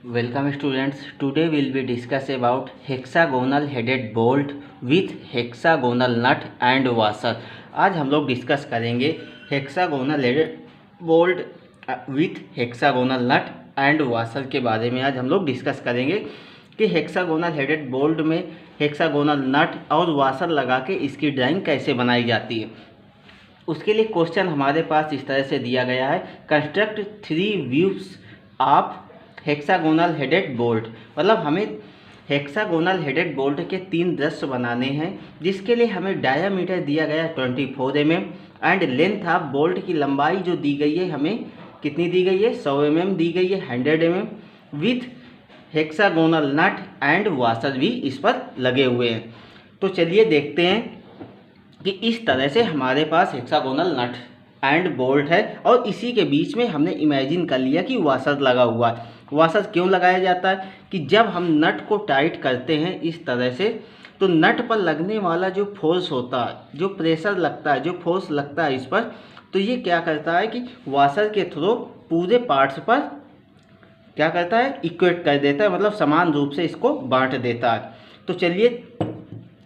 Welcome students. Today we'll be discuss about hexagonal headed bolt with hexagonal nut and washer. आज हम लोग discuss करेंगे hexagonal headed bolt with hexagonal nut and washer के बारे में। आज हम लोग डिस्कस करेंगे कि हेक्सागोनल हेडेड बोल्ट में हेक्सागोनल नट और वाशर लगा के इसकी ड्राइंग कैसे बनाई जाती है। उसके लिए क्वेश्चन हमारे पास इस तरह से दिया गया है, construct 3 views of hexagonal headed bolt. मतलब हमें हेक्सागोनल हेडेड बोल्ट के 3 दृश्य बनाने हैं, जिसके लिए हमें डायामीटर दिया गया 24 mm and length of bolt की लंबाई जो दी गई है हमें कितनी दी गई है, 100 mm दी गई है, 100 mm with hexagonal nut and washer भी इस पर लगे हुए हैं। तो चलिए देखते हैं कि इस तरह से हमारे पास हेक्सागोनल नट एंड बोल्ट है और इसी के बीच में हमने इमेजिन कर लिया कि वाशर लगा हुआ है। वाशर क्यों लगाया जाता है कि जब हम नट को टाइट करते हैं इस तरह से, तो नट पर लगने वाला जो फोर्स होता है, जो प्रेशर लगता है, जो फोर्स लगता है इस पर, तो ये क्या करता है कि वाशर के थ्रू पूरे पार्ट्स पर क्या करता है, इक्वेट कर देता है, मतलब समान रूप से इसको बांट देता है। तो चलिए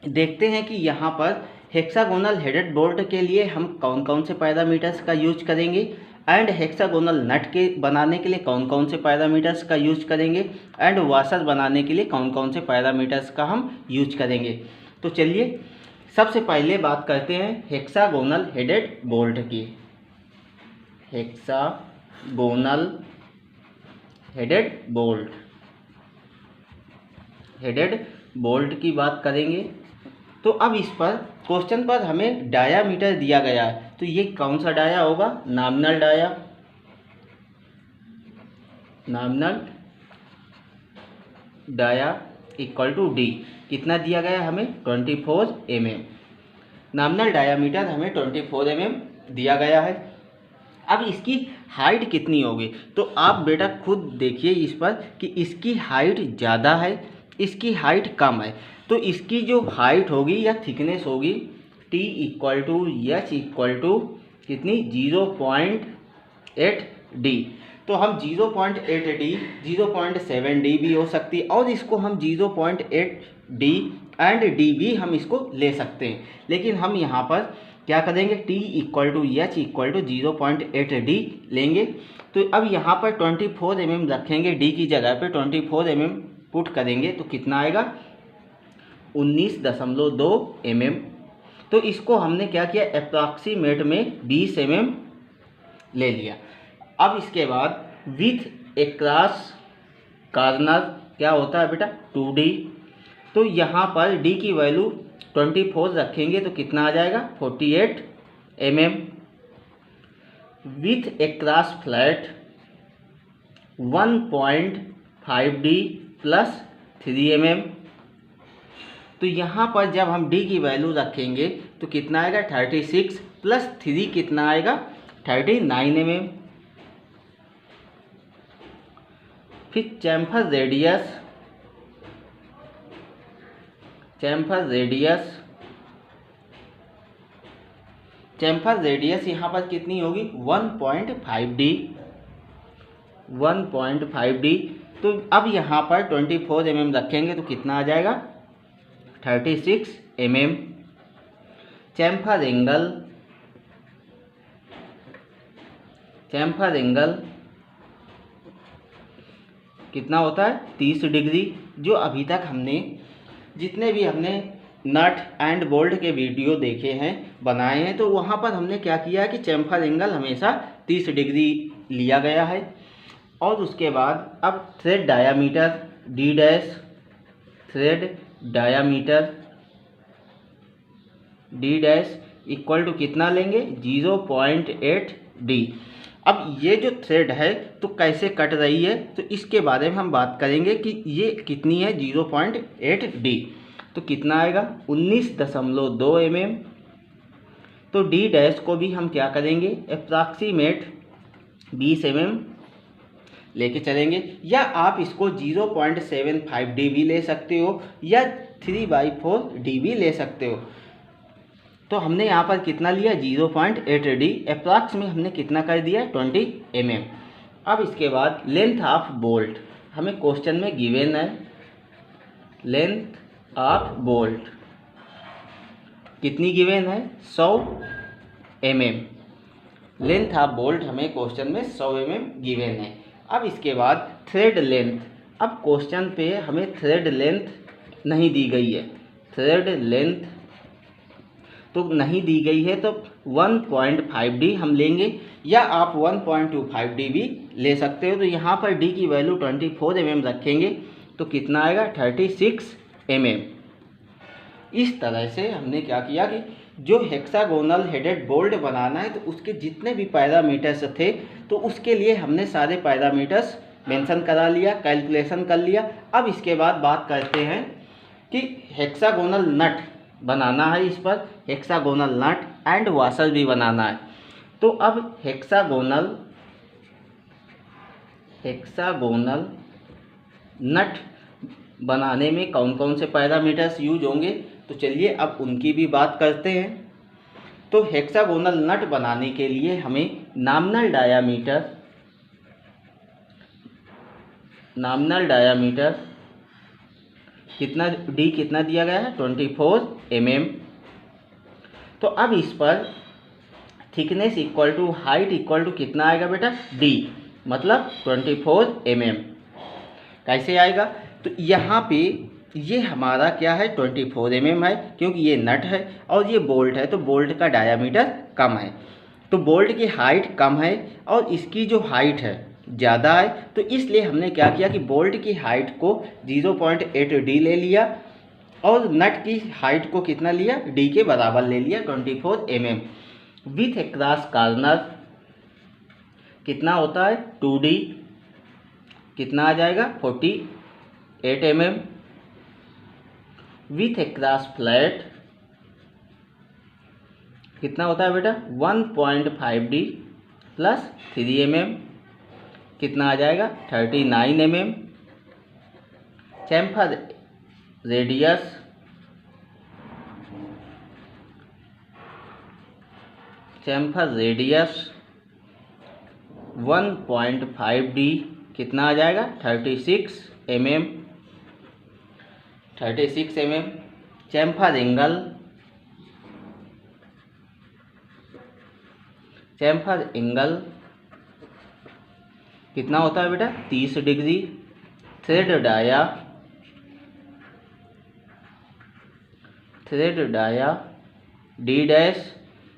देखते हैं कि यहाँ पर हेक्सागोनल हेडेड बोल्ट के लिए हम कौन कौन से पैरामीटर्स का यूज करेंगे एंड हेक्सागोनल नट के बनाने के लिए कौन कौन से पैरामीटर्स का यूज करेंगे एंड वाशर बनाने के लिए कौन कौन से पैरामीटर्स का हम यूज करेंगे। तो चलिए सबसे पहले बात करते हैं हेक्सागोनल हेडेड बोल्ट की। हेक्सागोनल हेडेड बोल्ट की बात करेंगे। तो अब इस पर क्वेश्चन पर हमें डायामीटर दिया गया है, तो ये कौन सा डाया होगा, nominal dia equal to D. कितना दिया गया हमें, 24 mm। नॉमिनल डायामीटर हमें 24 mm दिया गया है। अब इसकी हाइट कितनी होगी, तो आप बेटा खुद देखिए इस पर कि इसकी हाइट ज़्यादा है, इसकी हाइट कम है। तो इसकी जो हाइट होगी या थिकनेस होगी T equal to H equal to कितनी, 0.8 D। तो हम 0.8 D, 0.7 D भी हो सकती है और इसको हम 0.8 D एंड D भी हम इसको ले सकते हैं। लेकिन हम यहाँ पर क्या करेंगे, T equal to H equal to 0.8 D लेंगे। तो अब यहाँ पर 24 mm रखेंगे, D की जगह पे 24 mm पुट करेंगे तो कितना आएगा, 19.2 mm। तो इसको हमने क्या किया, अप्रॉक्सीमेट में 20 mm ले लिया। अब इसके बाद विथ एक्रॉस कॉर्नर क्या होता है बेटा, 2D। तो यहाँ पर D की वैल्यू 24 रखेंगे तो कितना आ जाएगा, 48 mm with across flat 1.5D plus 3 mm। तो यहाँ पर जब हम D की वैल्यू रखेंगे तो कितना आएगा, 36 प्लस 3 कितना आएगा, 39 mm। फिर चैम्फर रेडियस यहाँ पर कितनी होगी, 1.5D। तो अब यहाँ पर 24 mm रखेंगे तो कितना आ जाएगा, 36 mm। चैम्फर एंगल कितना होता है, 30 डिग्री। जो अभी तक हमने जितने भी हमने नट एंड बोल्ट के वीडियो देखे हैं, बनाए हैं, तो वहाँ पर हमने क्या किया है कि चैम्फर एंगल हमेशा 30 डिग्री लिया गया है। और उसके बाद अब thread diameter D dash equal to कितना लेंगे, 0.8 D। अब ये जो थ्रेड है तो कैसे कट रही है, तो इसके बारे में हम बात करेंगे कि ये कितनी है, 0.8 D। तो कितना आएगा, 19.2 mm। तो D डैश को भी हम क्या करेंगे, अप्रॉक्सीमेट 20 mm लेके चलेंगे, या आप इसको 0.75 D भी ले सकते हो या 3/4 D भी ले सकते हो। तो हमने यहाँ पर कितना लिया, 0.8 D, अप्रॉक्स में हमने कितना कर दिया, 20 mm। अब इसके बाद लेंथ ऑफ बोल्ट, हमें क्वेश्चन में गिवन है लेंथ ऑफ बोल्ट कितनी गिवन है 100 mm। लेंथ ऑफ बोल्ट हमें क्वेश्चन में 100 mm गिवन है। अब इसके बाद थ्रेड लेंथ, अब क्वेश्चन पे हमें थ्रेड लेंथ नहीं दी गई है, थ्रेड लेंथ तो नहीं दी गई है, तो 1.5D हम लेंगे या आप 1.25D भी ले सकते हो। तो यहाँ पर D की वैल्यू 24 mm रखेंगे तो कितना आएगा 36 mm। इस तरह से हमने क्या किया कि जो हेक्सागोनल हेडेड बोल्ट बनाना है तो उसके जितने भी पैरामीटर्स थे तो उसके लिए हमने सारे पैरामीटर्स मेंशन करा लिया, कैलकुलेशन कर लिया। अब इसके बाद बात करते हैं कि हेक्सागोनल नट बनाना है, इस पर हेक्सागोनल नट एंड वाशर भी बनाना है। तो अब हेक्सागोनल नट बनाने में कौन कौन से पैरामीटर्स यूज होंगे, तो चलिए अब उनकी भी बात करते हैं। तो हेक्सागोनल नट बनाने के लिए हमें नॉमिनल डायामीटर कितना D कितना दिया गया है 24 mm। तो अब इस पर thickness equal to height equal to कितना आएगा बेटा D, मतलब 24 mm। कैसे आएगा, तो यहाँ पे ये हमारा क्या है 24 mm है, क्योंकि ये नट है और ये बोल्ट है, तो बोल्ट का डायामीटर कम है, तो बोल्ट की हाइट कम है और इसकी जो हाइट है ज़्यादा है। तो इसलिए हमने क्या किया कि बोल्ट की हाइट को 0.8D ले लिया और नट की हाइट को कितना लिया D के बराबर ले लिया 24 mm। With A cross corner कितना होता है 2D, कितना आ जाएगा 48 mm। With A cross flat कितना होता है बेटा 1.5D प्लस 3 mm, कितना आ जाएगा 39 mm। Chamfer radius chamfer radius 1.5D कितना आ जाएगा 36 mm। चैम्फर एंगल कितना होता है बेटा 30 degree. Thread dia D dash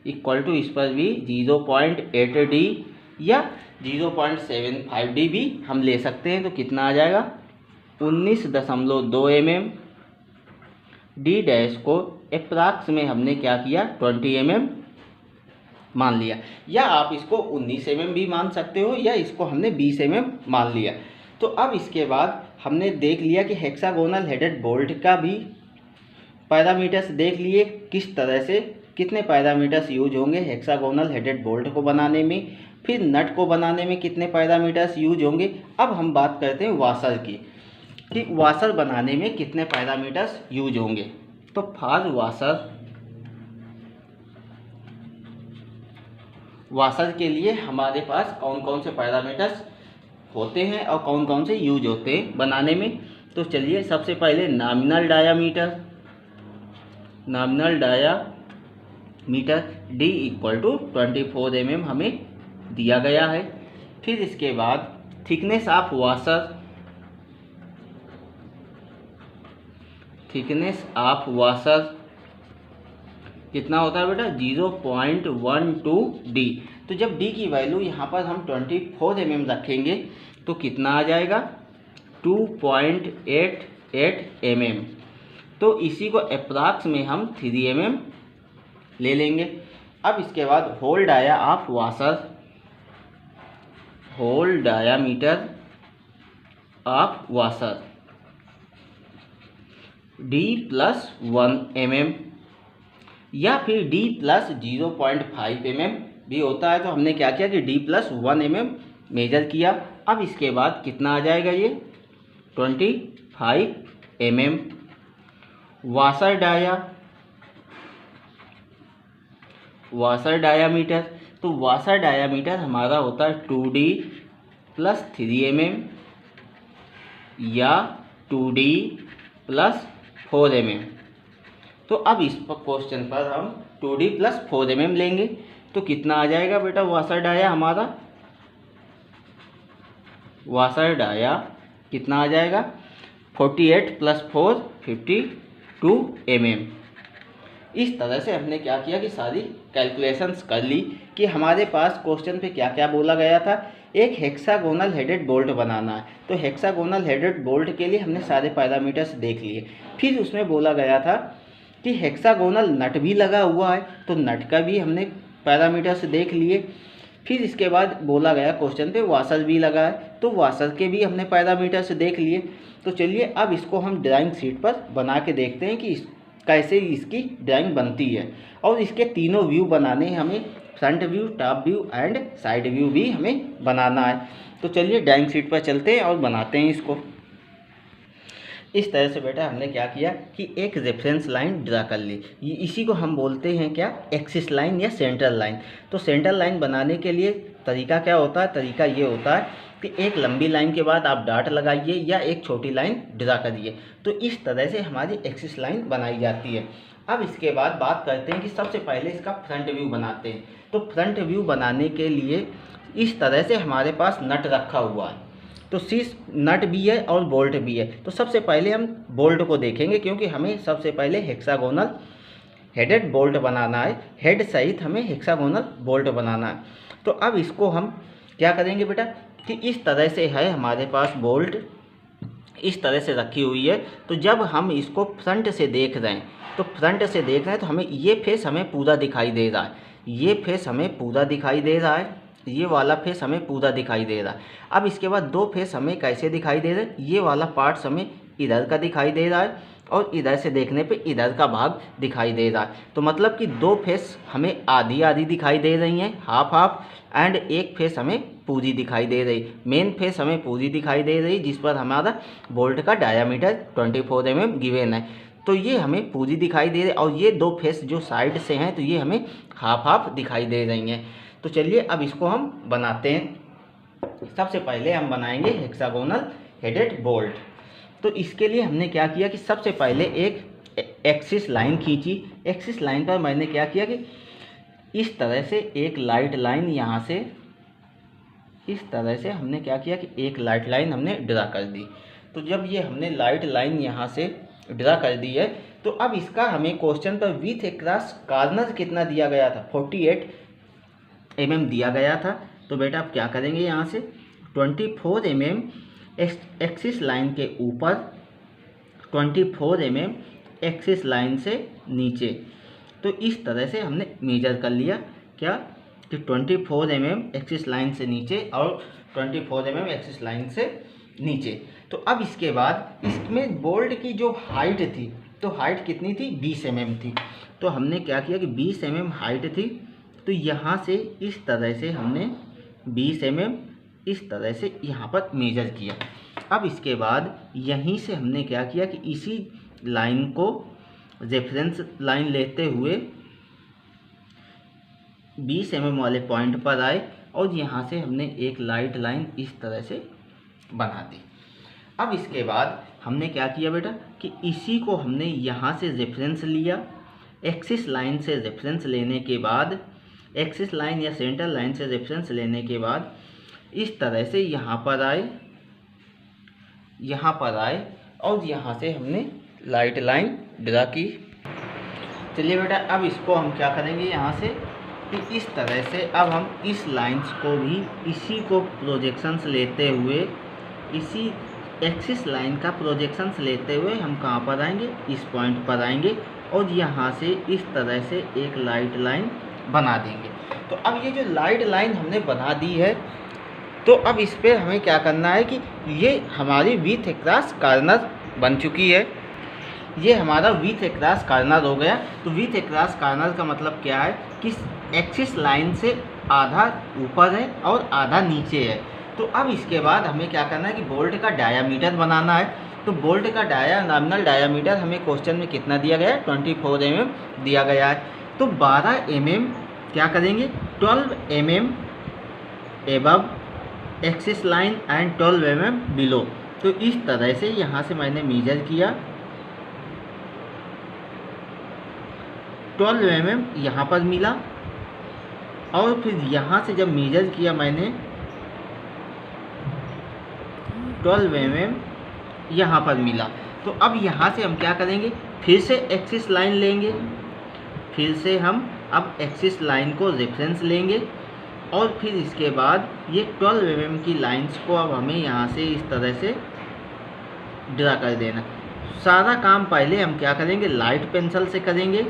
equal to इस पर भी 0.8D या 0.75D भी हम ले सकते हैं, तो कितना आ जाएगा 19.2 mm। D डैश को अप्रॉक्स में हमने क्या किया 20 mm मान लिया, या आप इसको 19 mm भी मान सकते हो या इसको हमने 20 mm मान लिया। तो अब इसके बाद हमने देख लिया कि हेक्सागोनल हेडेड बोल्ट का भी पैरामीटर्स देख लिए, किस तरह से कितने पैरामीटर्स यूज होंगे हेक्सागोनल हेडेड बोल्ट को बनाने में, फिर नट को बनाने में कितने पैरामीटर्स यूज होंगे। अब हम बात करते हैं वाशर की कि वाशर बनाने में कितने पैरामीटर्स यूज होंगे। तो फॉर वाशर के लिए हमारे पास कौन कौन से पैरामीटर्स होते हैं और कौन कौन से यूज होते हैं बनाने में। तो चलिए सबसे पहले nominal diameter D equal to 24 mm हमें दिया गया है। फिर इसके बाद थिकनेस ऑफ वाशर कितना होता है बेटा 0.12D। तो जब D की वैल्यू यहाँ पर हम 24 mm रखेंगे तो कितना आ जाएगा 2.88 mm। तो इसी को अप्रॉक्स में हम 3 mm ले लेंगे। अब इसके बाद hole diameter of washer D plus 1 mm या फिर D प्लस 0.5 mm भी होता है। तो हमने क्या किया कि D प्लस 1 mm मेजर किया। अब इसके बाद कितना आ जाएगा ये 25 mm। वाशर डायामीटर, तो वाशर डायामीटर हमारा होता है 2D प्लस 3 mm। या 2D प्लस 4 mm। तो अब इस क्वेश्चन पर हम 2D प्लस 4 mm लेंगे तो कितना आ जाएगा बेटा वाशर डाया हमारा, वाशर डाया कितना आ जाएगा 48 प्लस 4 52 mm। इस तरह से हमने क्या किया कि सारी कैलकुलेशंस कर ली कि हमारे पास क्वेश्चन पे क्या क्या बोला गया था। एक हेक्सागोनल हेडेड बोल्ट बनाना है, तो हेक्सागोनल हेडेड बोल्ट के लिए हमने सारे पैरामीटर्स देख लिए। फिर उसमें बोला गया था कि हेक्सागोनल नट भी लगा हुआ है, तो नट का भी हमने पैरामीटर्स देख लिए। फिर इसके बाद बोला गया क्वेश्चन पे वाशर भी लगा है, तो वाशर के भी हमने पैरामीटर्स देख लिए। तो चलिए अब इसको हम ड्राइंग शीट पर बना के देखते हैं कि कैसे इसकी ड्राइंग बनती है। और इसके तीनों व्यू बनाने हैं हमें, front view, top view and side view भी हमें बनाना है। तो चलिए ड्राइंग शीट पर चलते हैं और बनाते हैं इसको। इस तरह से बेटा हमने क्या किया कि एक रेफरेंस लाइन ड्रा कर ली, इसी को हम बोलते हैं क्या एक्सिस लाइन या सेंट्रल लाइन। तो सेंट्रल लाइन बनाने के लिए तरीका क्या होता है, तरीका ये होता है कि एक लंबी लाइन के बाद आप डॉट लगाइए या एक छोटी लाइन ड्रा करिए। तो इस तरह से हमारी एक्सिस लाइन बनाई जाती है। अब इसके बाद बात करते हैं कि सबसे पहले इसका फ्रंट व्यू बनाते हैं। तो फ्रंट व्यू बनाने के लिए इस तरह से हमारे पास नट रखा हुआ है, तो शीर्ष नट भी है और बोल्ट भी है। तो सबसे पहले हम बोल्ट को देखेंगे क्योंकि हमें सबसे पहले हेक्सागोनल हेडेड बोल्ट बनाना है, हेड सहित हमें हेक्सागोनल बोल्ट बनाना है। तो अब इसको हम क्या करेंगे बेटा कि इस तरह से है हमारे पास बोल्ट, इस तरह से रखी हुई है। तो जब हम इसको फ्रंट से देख रहे हैं, तो फ्रंट से देख रहे हैं तो हमें ये फेस हमें पूरा दिखाई दे रहा है, ये फेस हमें पूरा दिखाई दे रहा है, ये वाला फेस हमें पूरा दिखाई दे रहा है। अब इसके बाद दो फेस हमें कैसे दिखाई दे रहे हैं, ये वाला पार्ट्स हमें इधर का दिखाई दे रहा है और इधर से देखने पे इधर का भाग दिखाई दे रहा है। तो मतलब कि दो फेस हमें आधी आधी दिखाई दे रही हैं, हाफ हाफ, एंड एक फेस हमें पूरी दिखाई दे रही। मेन फेस हमें पूरी दिखाई दे रही जिस पर हमारा बोल्ट का डायामीटर 24 mm गिवन है, तो ये हमें पूरी दिखाई दे रही। और ये दो फेस जो साइड से हैं तो ये हमें हाफ हाफ दिखाई दे रही हैं। तो चलिए अब इसको हम बनाते हैं। सबसे पहले हम बनाएंगे हेक्सागोनल हेडेड बोल्ट। तो इसके लिए हमने क्या किया कि सबसे पहले एक एक्सिस लाइन खींची। एक्सिस लाइन पर मैंने क्या किया कि इस तरह से एक लाइट लाइन यहाँ से, इस तरह से हमने क्या किया कि एक लाइट लाइन हमने ड्रा कर दी। तो जब ये हमने लाइट लाइन यहाँ से ड्रा कर दी है, तो अब इसका हमें क्वेश्चन पर विथ अक्रॉस कॉर्नर कितना दिया गया था, 48 mm दिया गया था। तो बेटा आप क्या करेंगे, यहाँ से 24 mm एक्सिस लाइन के ऊपर, 24 mm एक्सिस लाइन से नीचे। तो इस तरह से हमने मेजर कर लिया क्या कि 24 mm एक्सिस लाइन से नीचे और 24 mm एक्सिस लाइन से नीचे। तो अब इसके बाद इसमें बोल्ट की जो हाइट थी, तो हाइट कितनी थी, 20 mm थी। तो हमने क्या किया कि 20 mm हाइट थी, तो यहाँ से इस तरह से हमने 20 mm इस तरह से यहाँ पर मेजर किया। अब इसके बाद यहीं से हमने क्या किया कि इसी लाइन को रेफरेंस लाइन लेते हुए 20 mm वाले पॉइंट पर आए और यहाँ से हमने एक लाइट लाइन इस तरह से बना दी। अब इसके बाद हमने क्या किया बेटा कि इसी को हमने यहाँ से रेफरेंस लिया। एक्सिस लाइन से रेफरेंस लेने के बाद, एक्सिस लाइन या सेंटर लाइन से रेफरेंस लेने के बाद इस तरह से यहाँ पर आए, यहाँ पर आए और यहाँ से हमने लाइट लाइन ड्रा की। चलिए बेटा अब इसको हम क्या करेंगे यहाँ से कि इस तरह से अब हम इस लाइंस को भी इसी को प्रोजेक्शंस लेते हुए, इसी एक्सिस लाइन का प्रोजेक्शंस लेते हुए हम कहाँ पर आएंगे, इस पॉइंट पर आएंगे और यहाँ से इस तरह से एक लाइट लाइन बना देंगे। तो अब ये जो लाइट लाइन हमने बना दी है, तो अब इस पर हमें क्या करना है कि ये हमारी विथ अक्रॉस कॉर्नर बन चुकी है। ये हमारा विथ अक्रॉस कॉर्नर हो गया। तो विथ अक्रॉस कॉर्नर का मतलब क्या है कि एक्सिस लाइन से आधा ऊपर है और आधा नीचे है। तो अब इसके बाद हमें क्या करना है कि बोल्ट का डायामीटर बनाना है। तो बोल्ट का नॉमिनल डायामीटर हमें क्वेश्चन में कितना दिया गया है, 24 mm दिया गया है। तो 12 mm क्या करेंगे, 12 mm above axis line and 12 mm below. तो इस तरह से यहाँ से मैंने मेजर किया 12 mm यहाँ पर मिला, और फिर यहाँ से जब मेजर किया मैंने 12 mm यहाँ पर मिला। तो अब यहाँ से हम क्या करेंगे, फिर से एक्सिस लाइन लेंगे, फिर से हम अब एक्सिस लाइन को रेफरेंस लेंगे, और फिर इसके बाद ये 12 mm की लाइंस को अब हमें यहाँ से इस तरह से ड्रा कर देना। सारा काम पहले हम क्या करेंगे, लाइट पेंसिल से करेंगे,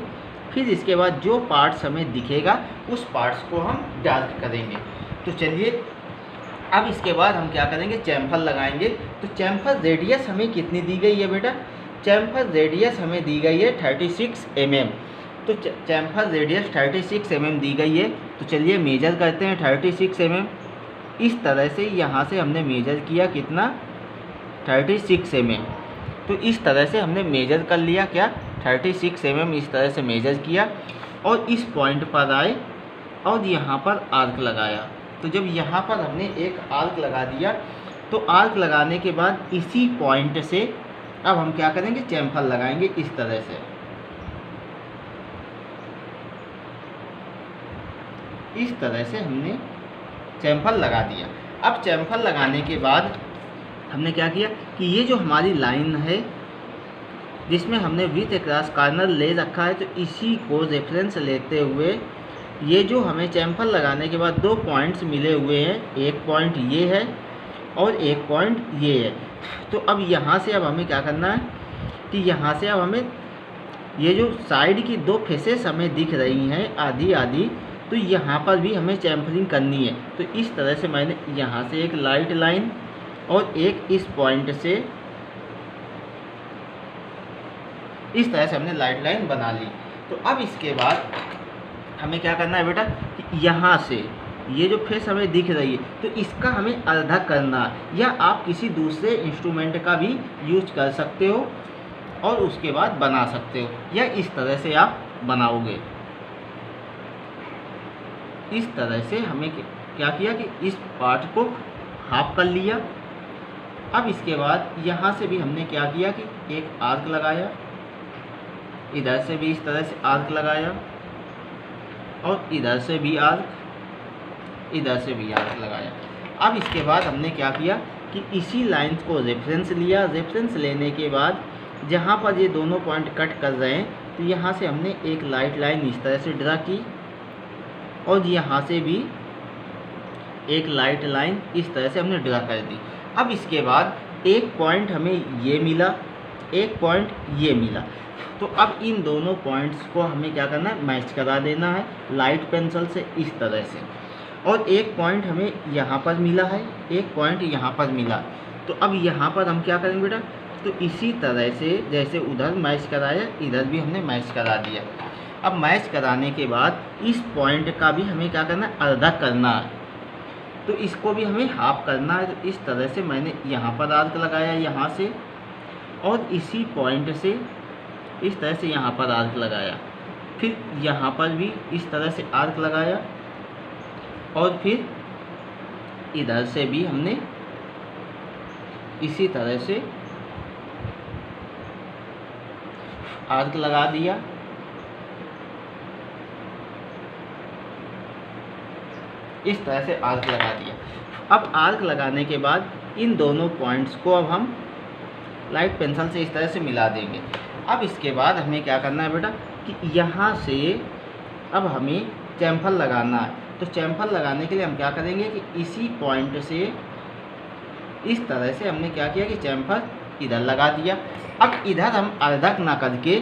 फिर इसके बाद जो पार्ट्स हमें दिखेगा उस पार्ट्स को हम डार्क करेंगे। तो चलिए अब इसके बाद हम क्या करेंगे, चैम्फर लगाएंगे। तो चैम्फर रेडियस हमें कितनी दी गई है बेटा, चैम्फर रेडियस हमें दी गई है 36 mm। तो चैम्फर रेडियस 36 mm दी गई है। तो चलिए मेजर करते हैं 36 mm। इस तरह से यहाँ से हमने मेजर किया कितना, 36 mm। तो इस तरह से हमने मेजर कर लिया क्या, 36 mm इस तरह से मेजर किया, और इस पॉइंट पर आए और यहाँ पर आर्क लगाया। तो जब यहाँ पर हमने एक आर्क लगा दिया, तो आर्क लगाने के बाद इसी पॉइंट से अब हम क्या करेंगे, चैम्फर लगाएंगे इस तरह से। इस तरह से हमने चैम्फर लगा दिया। अब चैम्फर लगाने के बाद हमने क्या किया कि ये जो हमारी लाइन है जिसमें हमने विथ अक्रॉस कॉर्नर ले रखा है, तो इसी को रेफरेंस लेते हुए ये जो हमें चैम्फर लगाने के बाद दो पॉइंट्स मिले हुए हैं, एक पॉइंट ये है और एक पॉइंट ये है। तो अब यहाँ से अब हमें क्या करना है कि यहाँ से अब हमें ये जो साइड की दो फेसेस हमें दिख रही हैं आधी आधी, तो यहाँ पर भी हमें चैम्फरिंग करनी है। तो इस तरह से मैंने यहाँ से एक लाइट लाइन और एक इस पॉइंट से इस तरह से हमने लाइट लाइन बना ली। तो अब इसके बाद हमें क्या करना है बेटा कि यहाँ से ये जो फेस हमें दिख रही है, तो इसका हमें आधा करना है, या आप किसी दूसरे इंस्ट्रूमेंट का भी यूज कर सकते हो और उसके बाद बना सकते हो, या इस तरह से आप बनाओगे। इस तरह से हमें क्या किया कि इस पार्ट को हाफ कर लिया। अब इसके बाद यहाँ से भी हमने क्या किया कि एक आर्क लगाया, इधर से भी इस तरह से आर्क लगाया, और इधर से भी आर्क, इधर से भी आर्क लगाया। अब इसके बाद हमने क्या किया कि इसी लाइन को रेफरेंस लिया। रेफरेंस लेने के बाद जहाँ पर ये दोनों पॉइंट कट कर रहे हैं, तो यहाँ से हमने एक लाइट लाइन इस तरह से ड्रा की, और यहाँ से भी एक लाइट लाइन इस तरह से हमने ड्रा कर दी। अब इसके बाद एक पॉइंट हमें ये मिला, एक पॉइंट ये मिला। तो अब इन दोनों पॉइंट्स को हमें क्या करना है, मैच करा देना है लाइट पेंसिल से इस तरह से। और एक पॉइंट हमें यहाँ पर मिला है, एक पॉइंट यहाँ पर मिला। तो अब यहाँ पर हम क्या करेंगे बेटा, तो इसी तरह से जैसे उधर मैच कराया, इधर भी हमने मैच करा दिया। अब मैच कराने के बाद इस पॉइंट का भी हमें क्या करना है, आधा करना है। तो इसको भी हमें हाफ करना है। तो इस तरह से मैंने यहाँ पर आर्क लगाया यहाँ से, और इसी पॉइंट से इस तरह से यहाँ पर आर्क लगाया, फिर यहाँ पर भी इस तरह से आर्क लगाया, और फिर इधर से भी हमने इसी तरह से आर्क लगा दिया। इस तरह से आर्क लगा दिया। अब आर्क लगाने के बाद इन दोनों पॉइंट्स को अब हम लाइट पेंसिल से इस तरह से मिला देंगे। अब इसके बाद हमें क्या करना है बेटा कि यहाँ से अब हमें चैम्फर लगाना है। तो चैम्फर लगाने के लिए हम क्या करेंगे कि इसी पॉइंट से इस तरह से हमने क्या किया कि चैम्फर इधर लगा दिया। अब इधर हम अर्धक ना करके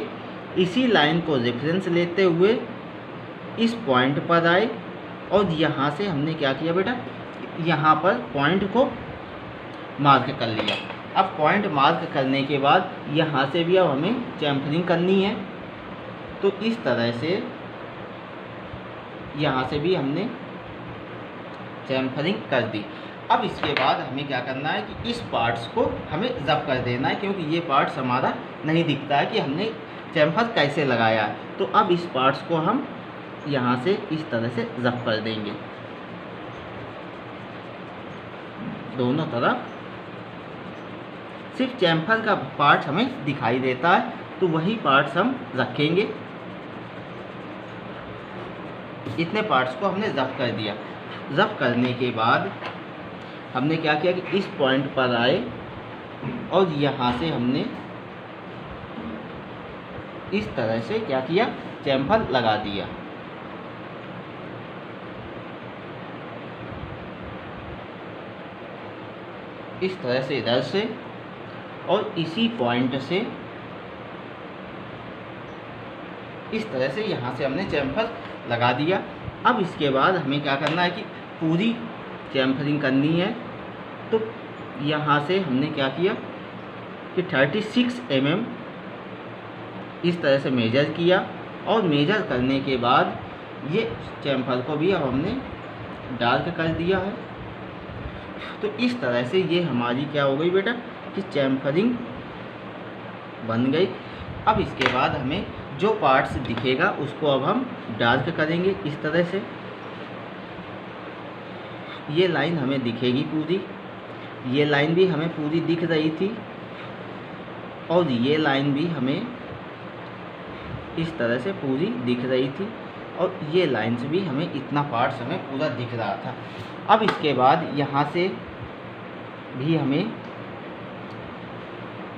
इसी लाइन को रेफरेंस लेते हुए इस पॉइंट पर आए, और यहाँ से हमने क्या किया बेटा, यहाँ पर पॉइंट को मार्क कर लिया। अब पॉइंट मार्क करने के बाद यहाँ से भी अब हमें चैम्फरिंग करनी है। तो इस तरह से यहाँ से भी हमने चैम्फरिंग कर दी। अब इसके बाद हमें क्या करना है कि इस पार्ट्स को हमें रब कर देना है, क्योंकि ये पार्ट्स हमारा नहीं दिखता है कि हमने चैम्फर कैसे लगाया है। तो अब इस पार्ट्स को हम यहाँ से इस तरह से रब कर देंगे दोनों तरफ। सिर्फ चैम्फर का पार्ट हमें दिखाई देता है, तो वही पार्ट्स हम रखेंगे। इतने पार्ट्स को हमने ज़ब्त कर दिया। ज़ब्त करने के बाद हमने क्या किया कि इस पॉइंट पर आए और यहाँ से हमने इस तरह से क्या किया, चैम्फर लगा दिया। इस तरह से इधर से और इसी पॉइंट से इस तरह से यहाँ से हमने चैम्फर लगा दिया। अब इसके बाद हमें क्या करना है कि पूरी चैम्फरिंग करनी है। तो यहाँ से हमने क्या किया कि 36 mm इस तरह से मेजर किया और मेजर करने के बाद ये चैम्फर को भी अब हमने डार्क कर दिया है। तो इस तरह से ये हमारी क्या हो गई बेटा कि चैम्फरिंग बन गई। अब इसके बाद हमें जो पार्ट्स दिखेगा उसको अब हम डार्क करेंगे इस तरह से। ये लाइन हमें दिखेगी पूरी, ये लाइन भी हमें पूरी दिख रही थी और ये लाइन भी हमें इस तरह से पूरी दिख रही थी और ये लाइंस भी हमें इतना पार्ट्स हमें पूरा दिख रहा था। अब इसके बाद यहाँ से भी हमें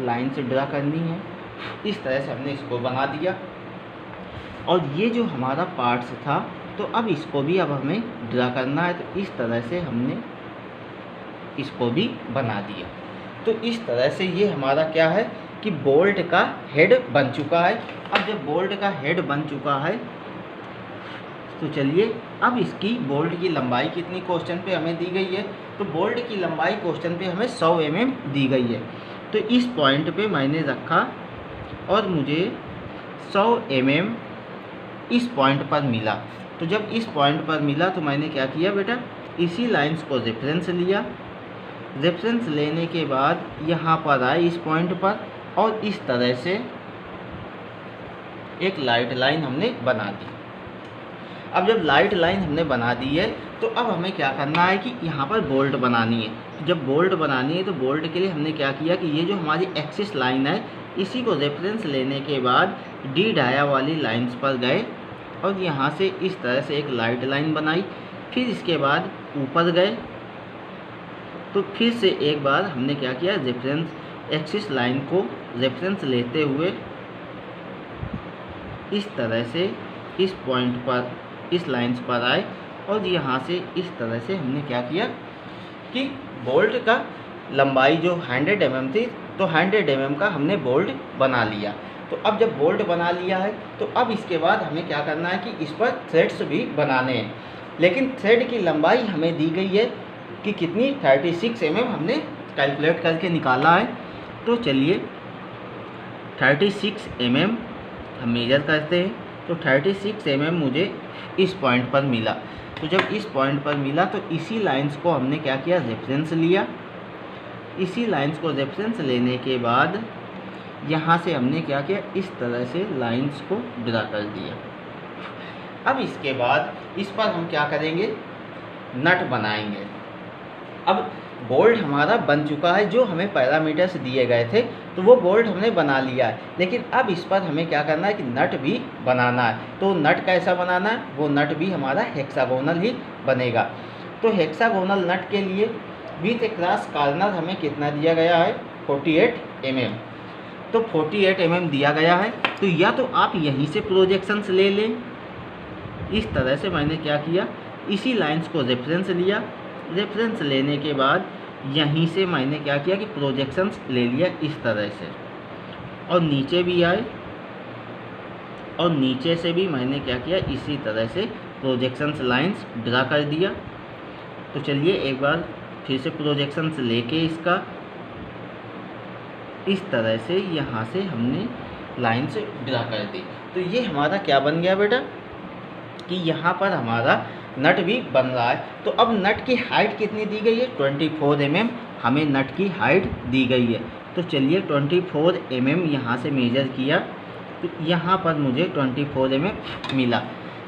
लाइन से ड्रा करनी है। इस तरह से हमने इसको बना दिया और ये जो हमारा पार्ट्स था तो अब इसको भी अब हमें ड्रा करना है। तो इस तरह से हमने इसको भी बना दिया। तो इस तरह से ये हमारा क्या है कि बोल्ट का हेड बन चुका है। अब जब बोल्ट का हेड बन चुका है तो चलिए अब इसकी बोल्ट की लंबाई कितनी क्वेश्चन पे हमें दी गई है। तो बोल्ट की लंबाई क्वेश्चन पे हमें 100 mm दी गई है। तो इस पॉइंट पे मैंने रखा और मुझे 100 mm इस पॉइंट पर मिला। तो जब इस पॉइंट पर मिला तो मैंने क्या किया बेटा, इसी लाइंस को रेफरेंस लिया। रेफरेंस लेने के बाद यहाँ पर आए इस पॉइंट पर और इस तरह से एक लाइट लाइन हमने बना दी। अब जब लाइट लाइन हमने बना दी है तो अब हमें क्या करना है कि यहाँ पर बोल्ट बनानी है। तो जब बोल्ट बनानी है तो बोल्ट के लिए हमने क्या किया कि ये जो हमारी एक्सिस लाइन है इसी को रेफरेंस लेने के बाद डी डाया वाली लाइंस पर गए और यहाँ से इस तरह से एक लाइट लाइन बनाई। फिर इसके बाद ऊपर गए तो फिर से एक बार हमने क्या किया, रेफरेंस एक्सिस लाइन को रेफरेंस लेते हुए इस तरह से इस पॉइंट पर इस लाइंस पर आए और यहाँ से इस तरह से हमने क्या किया कि बोल्ट का लंबाई जो 100 mm थी तो 100 mm का हमने बोल्ट बना लिया। तो अब जब बोल्ट बना लिया है तो अब इसके बाद हमें क्या करना है कि इस पर थ्रेड्स भी बनाने हैं। लेकिन थ्रेड की लंबाई हमें दी गई है कि कितनी, 36 mm हमने कैलकुलेट करके निकाला है। तो चलिए 36 mm हम मेजर करते हैं। तो 36 mm मुझे इस पॉइंट पर मिला। तो जब इस पॉइंट पर मिला तो इसी लाइंस को हमने क्या किया, रेफरेंस लिया। इसी लाइंस को रेफरेंस लेने के बाद यहाँ से हमने क्या किया, इस तरह से लाइंस को ड्रा कर दिया। अब इसके बाद इस पर हम क्या करेंगे, नट बनाएंगे। अब बोल्ट हमारा बन चुका है, जो हमें पैरामीटर्स दिए गए थे तो वो बोल्ट हमने बना लिया है। लेकिन अब इस पर हमें क्या करना है कि नट भी बनाना है। तो नट कैसा बनाना है, वो नट भी हमारा हेक्सागोनल ही बनेगा। तो हेक्सागोनल नट के लिए विथ ए क्रॉस कॉर्नर हमें कितना दिया गया है, 48 mm। तो 48 mm दिया गया है। तो या तो आप यहीं से प्रोजेक्शंस ले लें, इस तरह से मैंने क्या किया, इसी लाइंस को रेफरेंस लिया। रेफरेंस लेने के बाद यहीं से मैंने क्या किया कि प्रोजेक्शंस ले लिया इस तरह से, और नीचे भी आए और नीचे से भी मैंने क्या किया, इसी तरह से प्रोजेक्शंस लाइंस ड्रा कर दिया। तो चलिए एक बार फिर से प्रोजेक्शंस लेके इसका इस तरह से यहाँ से हमने लाइंस ड्रा कर दी। तो ये हमारा क्या बन गया बेटा कि यहाँ पर हमारा नट भी बन रहा है। तो अब नट की हाइट कितनी दी गई है, 24 mm हमें नट की हाइट दी गई है। तो चलिए 24 mm यहाँ से मेजर किया तो यहाँ पर मुझे 24 mm मिला।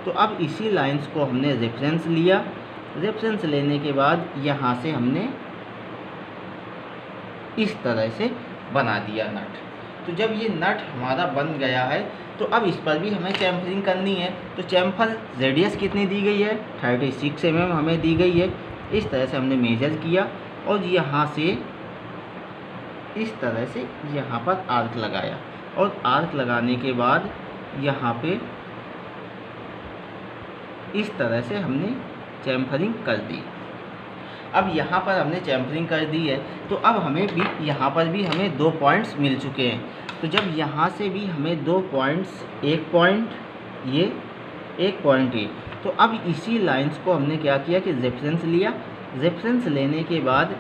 तो अब इसी लाइंस को हमने रेफरेंस लिया। रेफरेंस लेने के बाद यहाँ से हमने इस तरह से बना दिया नट। तो जब ये नट हमारा बन गया है तो अब इस पर भी हमें चैम्फरिंग करनी है। तो चैम्फर रेडियस कितनी दी गई है, 36 mm हमें दी गई है। इस तरह से हमने मेजर किया और यहाँ से इस तरह से यहाँ पर आर्क लगाया और आर्क लगाने के बाद यहाँ पे इस तरह से हमने चैम्फरिंग कर दी। अब यहाँ पर हमने चैम्फरिंग कर दी है तो अब हमें भी यहाँ पर भी हमें 2 पॉइंट्स मिल चुके हैं। तो जब यहाँ से भी हमें 2 पॉइंट्स, एक पॉइंट ये, एक पॉइंट ये, तो अब इसी लाइंस को हमने क्या किया कि रेफरेंस लिया। रेफरेंस लेने के बाद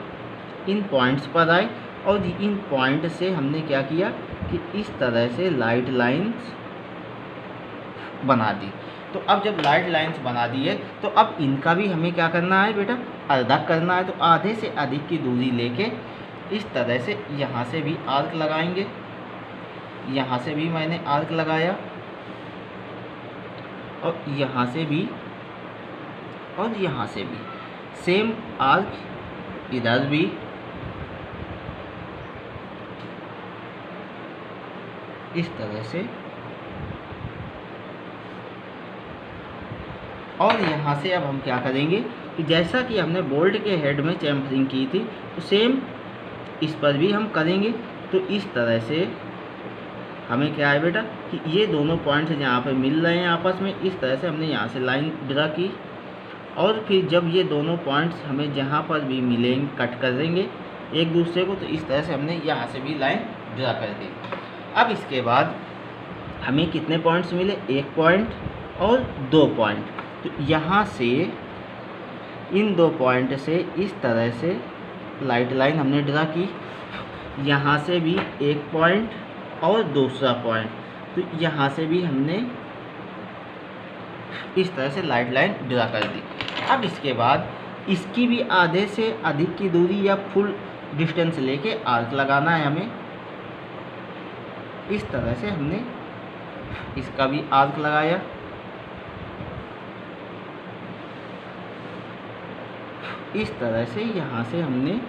इन पॉइंट्स पर आए और इन पॉइंट से हमने क्या किया कि इस तरह से लाइट लाइंस बना दी। तो अब जब लाइट लाइंस बना दी है तो अब इनका भी हमें क्या करना है बेटा, आधा करना है। तो आधे से अधिक की दूरी लेके इस तरह से यहाँ से भी आर्क लगाएंगे, यहाँ से भी मैंने आर्क लगाया और यहाँ से भी और यहाँ से भी सेम आर्क, इधर भी इस तरह से और यहाँ से अब हम क्या करेंगे कि जैसा कि हमने बोल्ट के हेड में चैम्फरिंग की थी तो सेम इस पर भी हम करेंगे। तो इस तरह से हमें क्या है बेटा कि ये दोनों पॉइंट्स जहाँ पे मिल रहे हैं आपस में, इस तरह से हमने यहाँ से लाइन ड्रा की और फिर जब ये दोनों पॉइंट्स हमें जहाँ पर भी मिलेंगे कट कर देंगे एक दूसरे को, तो इस तरह से हमने यहाँ से भी लाइन ड्रा कर दी। अब इसके बाद हमें कितने पॉइंट्स मिले, 1 पॉइंट और 2 पॉइंट। तो यहाँ से इन 2 पॉइंट से इस तरह से लाइट लाइन हमने ड्रा की, यहाँ से भी 1 पॉइंट और दूसरा पॉइंट। तो यहाँ से भी हमने इस तरह से लाइट लाइन ड्रा कर दी। अब इसके बाद इसकी भी आधे से अधिक की दूरी या फुल डिस्टेंस लेके आर्क लगाना है हमें। इस तरह से हमने इसका भी आर्क लगाया, इस तरह से यहाँ से हमने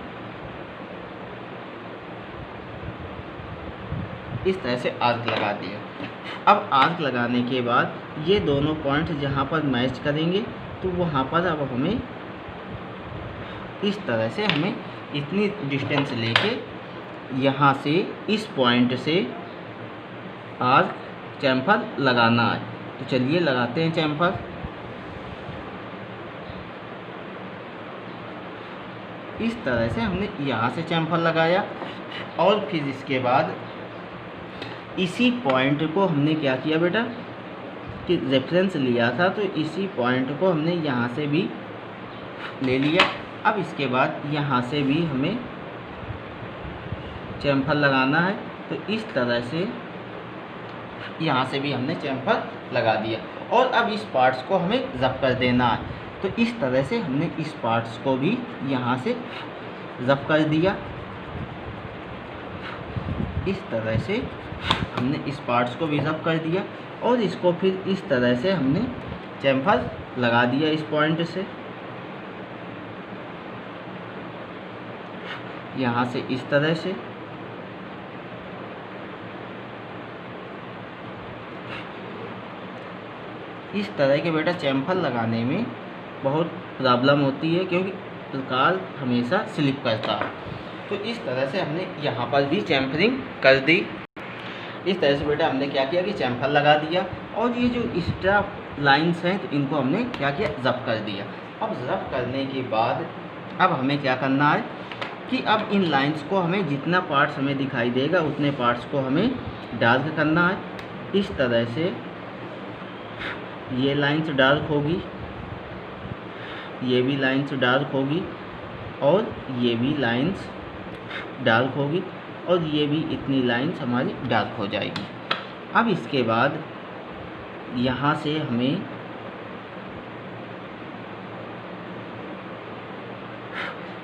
इस तरह से आर्क लगा दिया। अब आर्क लगाने के बाद ये दोनों पॉइंट जहाँ पर मैच करेंगे तो वहाँ पर अब हमें इस तरह से हमें इतनी डिस्टेंस लेके यहाँ से इस पॉइंट से आर्क चैम्फर लगाना है। तो चलिए लगाते हैं चैम्फर। इस तरह से हमने यहाँ से चैम्फर लगाया और फिर इसके बाद इसी पॉइंट को हमने क्या किया बेटा कि रेफरेंस लिया था, तो इसी पॉइंट को हमने यहाँ से भी ले लिया। अब इसके बाद यहाँ से भी हमें चैम्फर लगाना है। तो इस तरह से यहाँ से भी हमने चैम्फर लगा दिया और अब इस पार्ट्स को हमें रब कर देना है। तो इस तरह से हमने इस पार्ट्स को भी यहाँ से रब कर दिया। इस तरह से हमने इस पार्ट्स को भी रब कर दिया और इसको फिर इस तरह से हमने चैम्फर लगा दिया इस पॉइंट से, यहाँ से इस तरह से। इस तरह के बेटा चैम्फर लगाने में बहुत प्रॉब्लम होती है क्योंकि कार हमेशा स्लिप करता है। तो इस तरह से हमने यहाँ पर भी चैम्फरिंग कर दी। इस तरह से बेटा हमने क्या किया कि चैम्फर लगा दिया और ये जो एक्स्ट्रा लाइंस हैं तो इनको हमने क्या किया, रब कर दिया। अब रब करने के बाद अब हमें क्या करना है कि अब इन लाइंस को हमें जितना पार्ट्स हमें दिखाई देगा उतने पार्ट्स को हमें डार्क करना है। इस तरह से ये लाइंस डार्क होगी, ये भी लाइंस डार्क होगी और ये भी लाइंस डार्क होगी और ये भी इतनी लाइंस हमारी डार्क हो जाएगी। अब इसके बाद यहाँ से हमें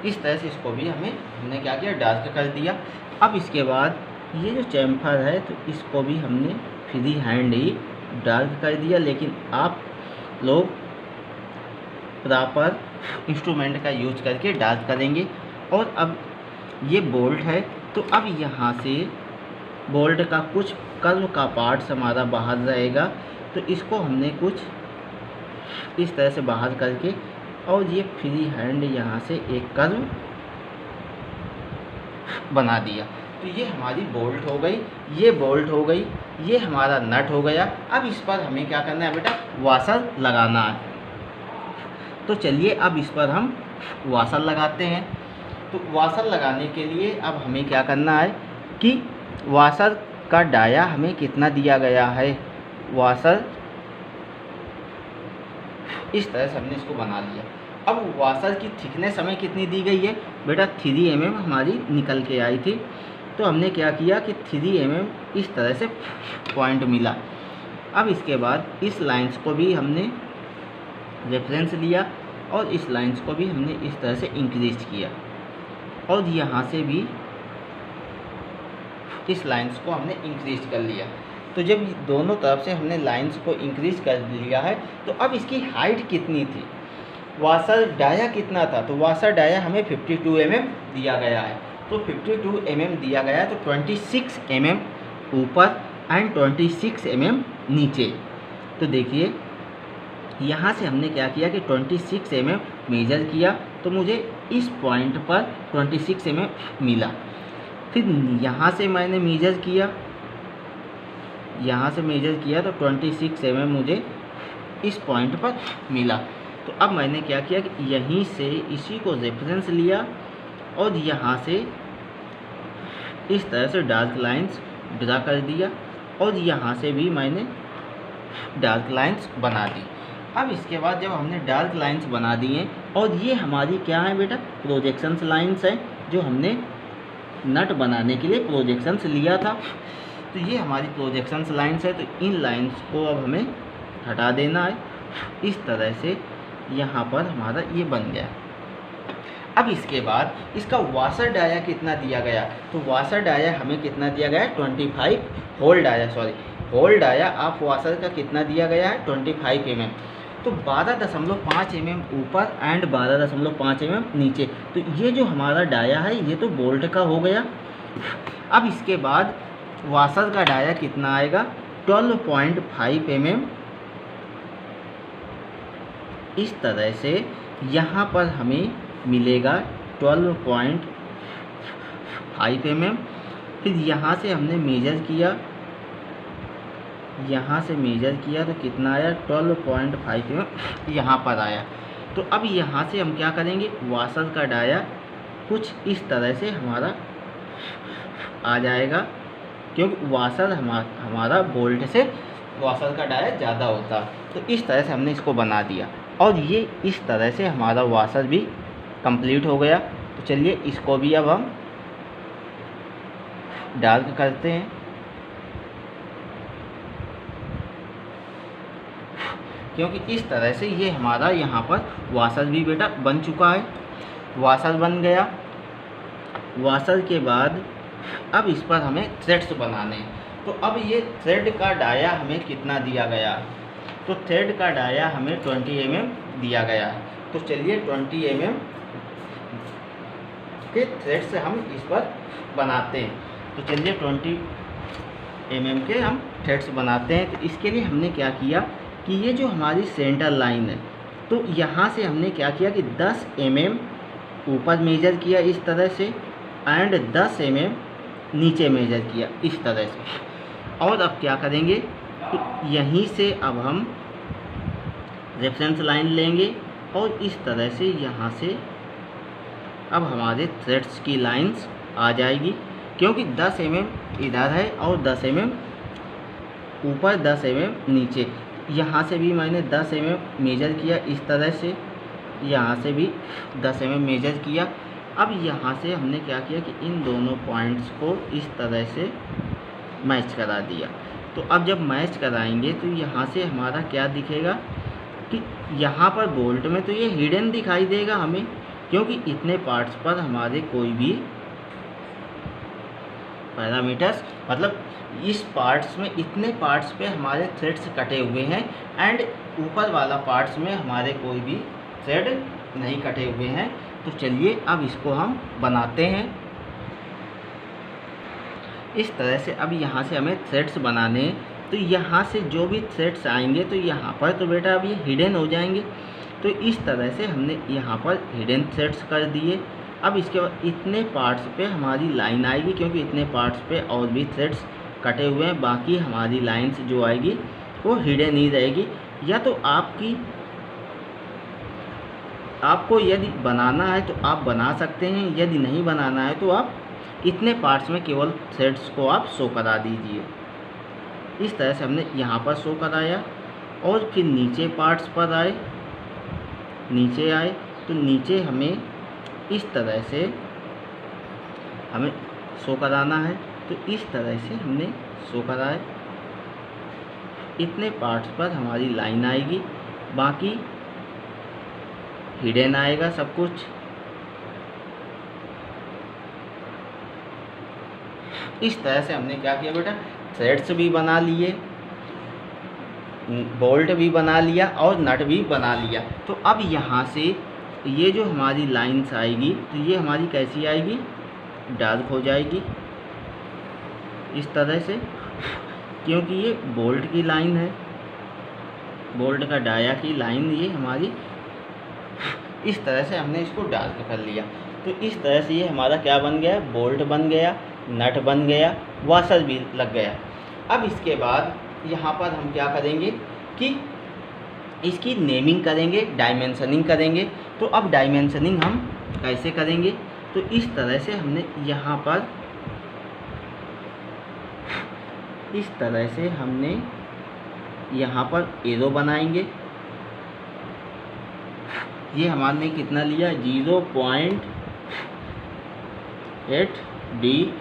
इस तरह से इसको भी हमने क्या किया, डार्क कर दिया। अब इसके बाद ये जो चैम्फर है तो इसको भी हमने फ्री हैंड ही डार्क कर दिया, लेकिन आप लोग प्रॉपर इंस्ट्रूमेंट का यूज करके डार्क करेंगे। और अब ये बोल्ट है तो अब यहाँ से बोल्ट का कुछ कर्व का पार्ट्स हमारा बाहर रहेगा, तो इसको हमने कुछ इस तरह से बाहर करके और ये फ्री हैंड यहाँ से एक कर्व बना दिया। तो ये हमारी बोल्ट हो गई, ये बोल्ट हो गई, ये हमारा नट हो गया। अब इस पर हमें क्या करना है बेटा, वाशर लगाना है। तो चलिए अब इस पर हम वाशर लगाते हैं। तो वाशर लगाने के लिए अब हमें क्या करना है कि वाशर का डाया हमें कितना दिया गया है, वाशर इस तरह से हमने इसको बना लिया। अब वाशर की थिकनेस हमें कितनी दी गई है बेटा, 3 mm हमारी निकल के आई थी। तो हमने क्या किया कि 3 mm इस तरह से पॉइंट मिला। अब इसके बाद इस लाइंस को भी हमने रेफरेंस लिया और इस लाइंस को भी हमने इस तरह से इंक्रीज किया और यहाँ से भी इस लाइंस को हमने इंक्रीज कर लिया। तो जब दोनों तरफ से हमने लाइंस को इंक्रीज कर लिया है, तो अब इसकी हाइट कितनी थी, वाशर डाया कितना था, तो वाशर डाया हमें 52 mm दिया गया है। तो 52 mm दिया गया है, तो 26 mm ऊपर एंड 26 mm नीचे। तो देखिए यहाँ से हमने क्या किया कि 26 mm मेजर किया, तो मुझे इस पॉइंट पर 26 mm मिला। फिर यहाँ से मैंने मेजर किया, यहाँ से मेजर किया तो 26 mm मुझे इस पॉइंट पर मिला। तो अब मैंने क्या किया कि यहीं से इसी को रेफरेंस लिया और यहाँ से इस तरह से डार्क लाइंस ड्रा कर दिया और यहाँ से भी मैंने डार्क लाइंस बना दी। अब इसके बाद जब हमने डार्क लाइंस बना दिए और ये हमारी क्या है बेटा, प्रोजेक्शंस लाइंस हैं जो हमने नट बनाने के लिए प्रोजेक्शंस लिया था। तो ये हमारी प्रोजेक्शंस लाइंस है। तो इन लाइंस को अब हमें हटा देना है। इस तरह से यहाँ पर हमारा ये बन गया। अब इसके बाद इसका वाशर डाया कितना दिया गया, तो वाशर डाया हमें कितना दिया गया है 25 होल डाया ऑफ वाशर का कितना दिया गया है 25 mm। तो 12.5 mm ऊपर एंड 12.5 mm नीचे। तो ये जो हमारा डाया है ये तो बोल्ट का हो गया। अब इसके बाद वाशर का डाया कितना आएगा 12.5 mm। इस तरह से यहाँ पर हमें मिलेगा 12.5 mm। फिर यहाँ से हमने मेजर किया, यहाँ से मेजर किया तो कितना आया 12.5 mm यहाँ पर आया। तो अब यहाँ से हम क्या करेंगे, वाशर का डाया कुछ इस तरह से हमारा आ जाएगा, क्योंकि वाशर हमारा बोल्ट से वाशर का डाया ज़्यादा होता। तो इस तरह से हमने इसको बना दिया और ये इस तरह से हमारा वाशर भी कंप्लीट हो गया। तो चलिए इसको भी अब हम डार्क करते हैं। क्योंकि इस तरह से ये हमारा यहाँ पर वाशर भी बेटा बन चुका है। वाशर बन गया। वाशर के बाद अब इस पर हमें थ्रेड्स बनाने हैं। तो अब ये थ्रेड का डाया हमें कितना दिया गया, तो थ्रेड का डाया हमें 20 mm दिया गया है। तो चलिए 20 mm के थ्रेड से हम इस पर बनाते हैं। तो चलिए 20 mm के हम थ्रेड्स बनाते हैं। तो इसके लिए हमने क्या किया कि ये जो हमारी सेंटर लाइन है, तो यहाँ से हमने क्या किया कि 10 mm ऊपर मेजर किया इस तरह से एंड 10 mm नीचे मेजर किया इस तरह से। और अब क्या करेंगे कि यहीं से अब हम रेफरेंस लाइन लेंगे और इस तरह से यहाँ से अब हमारे थ्रेड्स की लाइंस आ जाएगी, क्योंकि 10 mm इधर है और 10 mm ऊपर 10 mm नीचे। यहाँ से भी मैंने 10 mm मेजर किया इस तरह से, यहाँ से भी 10 mm मेजर किया। अब यहाँ से हमने क्या किया कि इन दोनों पॉइंट्स को इस तरह से मैच करा दिया। तो अब जब मैच कराएंगे तो यहाँ से हमारा क्या दिखेगा कि यहाँ पर बोल्ट में तो ये हिडन दिखाई देगा हमें, क्योंकि इतने पार्ट्स पर हमारे कोई भी पैरामीटर्स, मतलब इस पार्ट्स में इतने पार्ट्स पे हमारे थ्रेड्स कटे हुए हैं एंड ऊपर वाला पार्ट्स में हमारे कोई भी थ्रेड नहीं कटे हुए हैं। तो चलिए अब इसको हम बनाते हैं। इस तरह से अब यहाँ से हमें थ्रेड्स बनाने हैं, तो यहाँ से जो भी थ्रेड्स आएंगे तो यहाँ पर तो बेटा अब ये हिडन हो जाएंगे। तो इस तरह से हमने यहाँ पर हिडन थ्रेड्स कर दिए। अब इसके बाद इतने पार्ट्स पे हमारी लाइन आएगी, क्योंकि इतने पार्ट्स पे और भी थ्रेड्स कटे हुए हैं, बाकी हमारी लाइंस जो आएगी वो हिडन ही रहेगी। या तो आपको यदि बनाना है तो आप बना सकते हैं, यदि नहीं बनाना है तो आप इतने पार्ट्स में केवल थ्रेड्स को आप शो करा दीजिए। इस तरह से हमने यहाँ पर शो कराया और फिर नीचे पार्ट्स पर आए, नीचे आए तो नीचे हमें इस तरह से हमें शो कराना है। तो इस तरह से हमने शो कराए, इतने पार्ट्स पर हमारी लाइन आएगी, बाकी हिडन आएगा सब कुछ। इस तरह से हमने क्या किया बेटा, थ्रेड्स भी बना लिए, बोल्ट भी बना लिया और नट भी बना लिया। तो अब यहाँ से ये जो हमारी लाइंस आएगी तो ये हमारी कैसी आएगी, डार्क हो जाएगी इस तरह से, क्योंकि ये बोल्ट की लाइन है, बोल्ट का डाया की लाइन ये हमारी। इस तरह से हमने इसको डार्क कर लिया। तो इस तरह से ये हमारा क्या बन गया, बोल्ट बन गया, नट बन गया, वाशर भी लग गया। अब इसके बाद यहाँ पर हम क्या करेंगे कि इसकी नेमिंग करेंगे, डायमेंशनिंग करेंगे। तो अब डायमेंशनिंग हम कैसे करेंगे, तो इस तरह से हमने यहाँ पर इस तरह से हमने यहाँ पर एरो बनाएंगे। ये हमारे कितना लिया, 0.8 डी,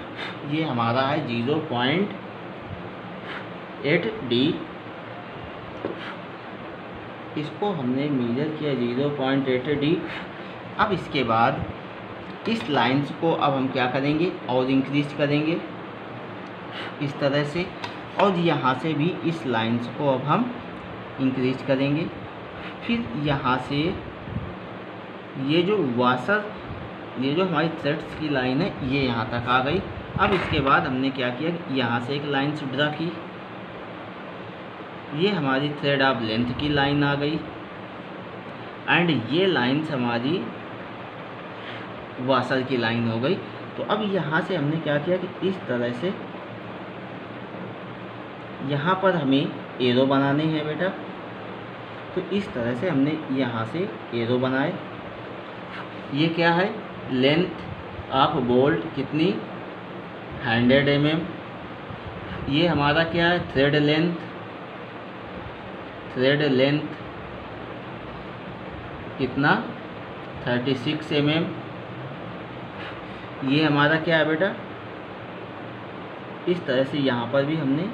ये हमारा है 0.8 डी। इसको हमने मेजर किया 0.8 डी। अब इसके बाद इस लाइंस को अब हम क्या करेंगे, और इंक्रीज करेंगे इस तरह से, और यहाँ से भी इस लाइंस को अब हम इंक्रीज करेंगे। फिर यहाँ से ये जो वाशर, ये जो हमारी थ्रेड्स की लाइन है ये यहाँ तक आ गई। अब इसके बाद हमने क्या किया, यहाँ से एक लाइन ड्रा की, ये हमारी थ्रेड ऑफ लेंथ की लाइन आ गई, एंड ये लाइन्स हमारी वाशर की लाइन हो गई। तो अब यहाँ से हमने क्या किया कि इस तरह से यहाँ पर हमें एरो बनाने हैं बेटा। तो इस तरह से हमने यहाँ से एरो बनाए। ये क्या है, लेंथ ऑफ बोल्ट कितनी, 100 mm। ये हमारा क्या है, थ्रेड लेंथ कितना, 36 mm। ये हमारा क्या है बेटा, इस तरह से यहाँ पर भी हमने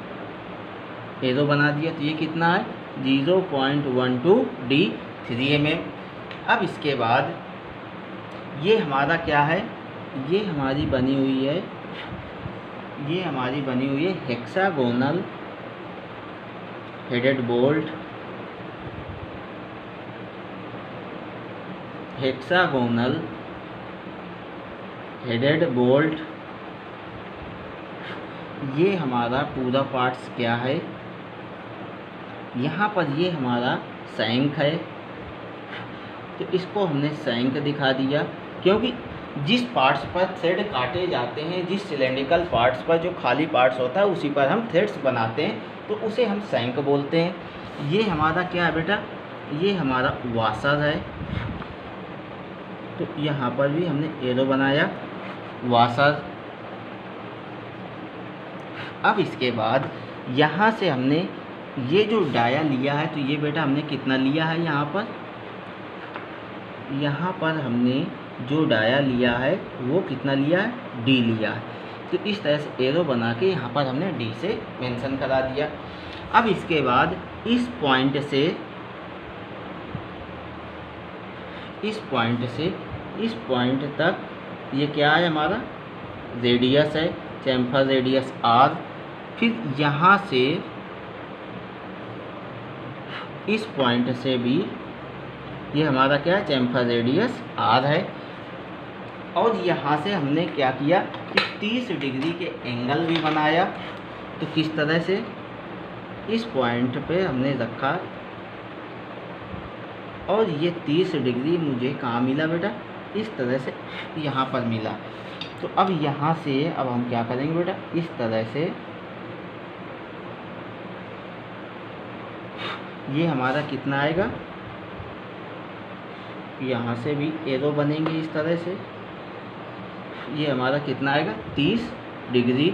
एरो बना दिया। तो ये कितना है, 0.12 डी 3 mm। अब इसके बाद ये हमारा क्या है, ये हमारी बनी हुई है, ये हमारी बनी हुई है hexagonal headed bolt, hexagonal headed bolt. ये हमारा पूरा पार्ट्स क्या है, यहाँ पर ये हमारा शैंक है। तो इसको हमने शैंक दिखा दिया, क्योंकि जिस पार्ट्स पर थ्रेड काटे जाते हैं, जिस सिलेंड्रिकल पार्ट्स पर जो खाली पार्ट्स होता है उसी पर हम थ्रेड्स बनाते हैं, तो उसे हम शैंक बोलते हैं। ये हमारा क्या है बेटा, ये हमारा वाशर है। तो यहाँ पर भी हमने एरो बनाया, वाशर। अब इसके बाद यहाँ से हमने ये जो डाया लिया है, तो ये बेटा हमने कितना लिया है, यहाँ पर हमने जो डाया लिया है वो कितना लिया है, डी लिया है। तो इस तरह से एरो बना के यहाँ पर हमने डी से मेंशन करा दिया। अब इसके बाद इस पॉइंट से इस पॉइंट तक ये क्या है, हमारा रेडियस है, चैम्फर रेडियस आर। फिर यहाँ से इस पॉइंट से भी ये हमारा क्या है, चैम्फर रेडियस आर है। और यहाँ से हमने क्या किया कि 30 डिग्री के एंगल भी बनाया। तो किस तरह से, इस पॉइंट पे हमने रखा और ये 30 डिग्री मुझे कहाँ मिला बेटा, इस तरह से यहाँ पर मिला। तो अब यहाँ से अब हम क्या करेंगे बेटा, इस तरह से ये हमारा कितना आएगा, यहाँ से भी एरो बनेंगे इस तरह से, ये हमारा कितना आएगा 30 डिग्री।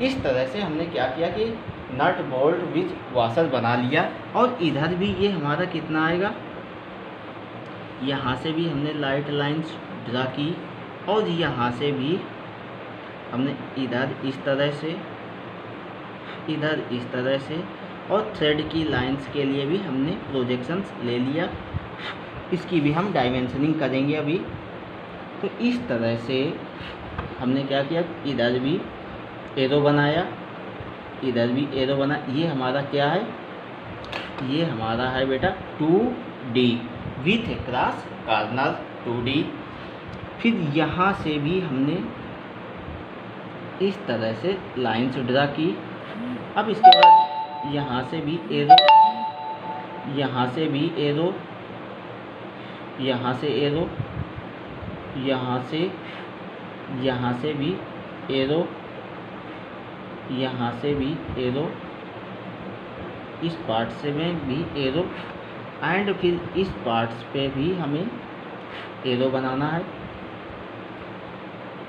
इस तरह से हमने क्या किया कि नट बोल्ट विथ वाशर बना लिया। और इधर भी ये हमारा कितना आएगा, यहाँ से भी हमने लाइट लाइंस ड्रा की और यहाँ से भी हमने इधर इस तरह से, इधर इस तरह से, और थ्रेड की लाइंस के लिए भी हमने प्रोजेक्शंस ले लिया। इसकी भी हम डायमेंशनिंग करेंगे अभी। तो इस तरह से हमने क्या किया, इधर भी एरो बनाया, इधर भी एरो बना। ये हमारा क्या है, ये हमारा है बेटा 2D with A cross corner 2D। फिर यहाँ से भी हमने इस तरह से लाइन्स ड्रा की। अब इसके बाद यहाँ से भी एरो, यहाँ से भी एरो, यहाँ से एरो, यहाँ से भी एरो, यहाँ से भी एरो, इस पार्ट से में भी एरो, एंड फिर इस पार्ट्स पे भी हमें एरो बनाना है।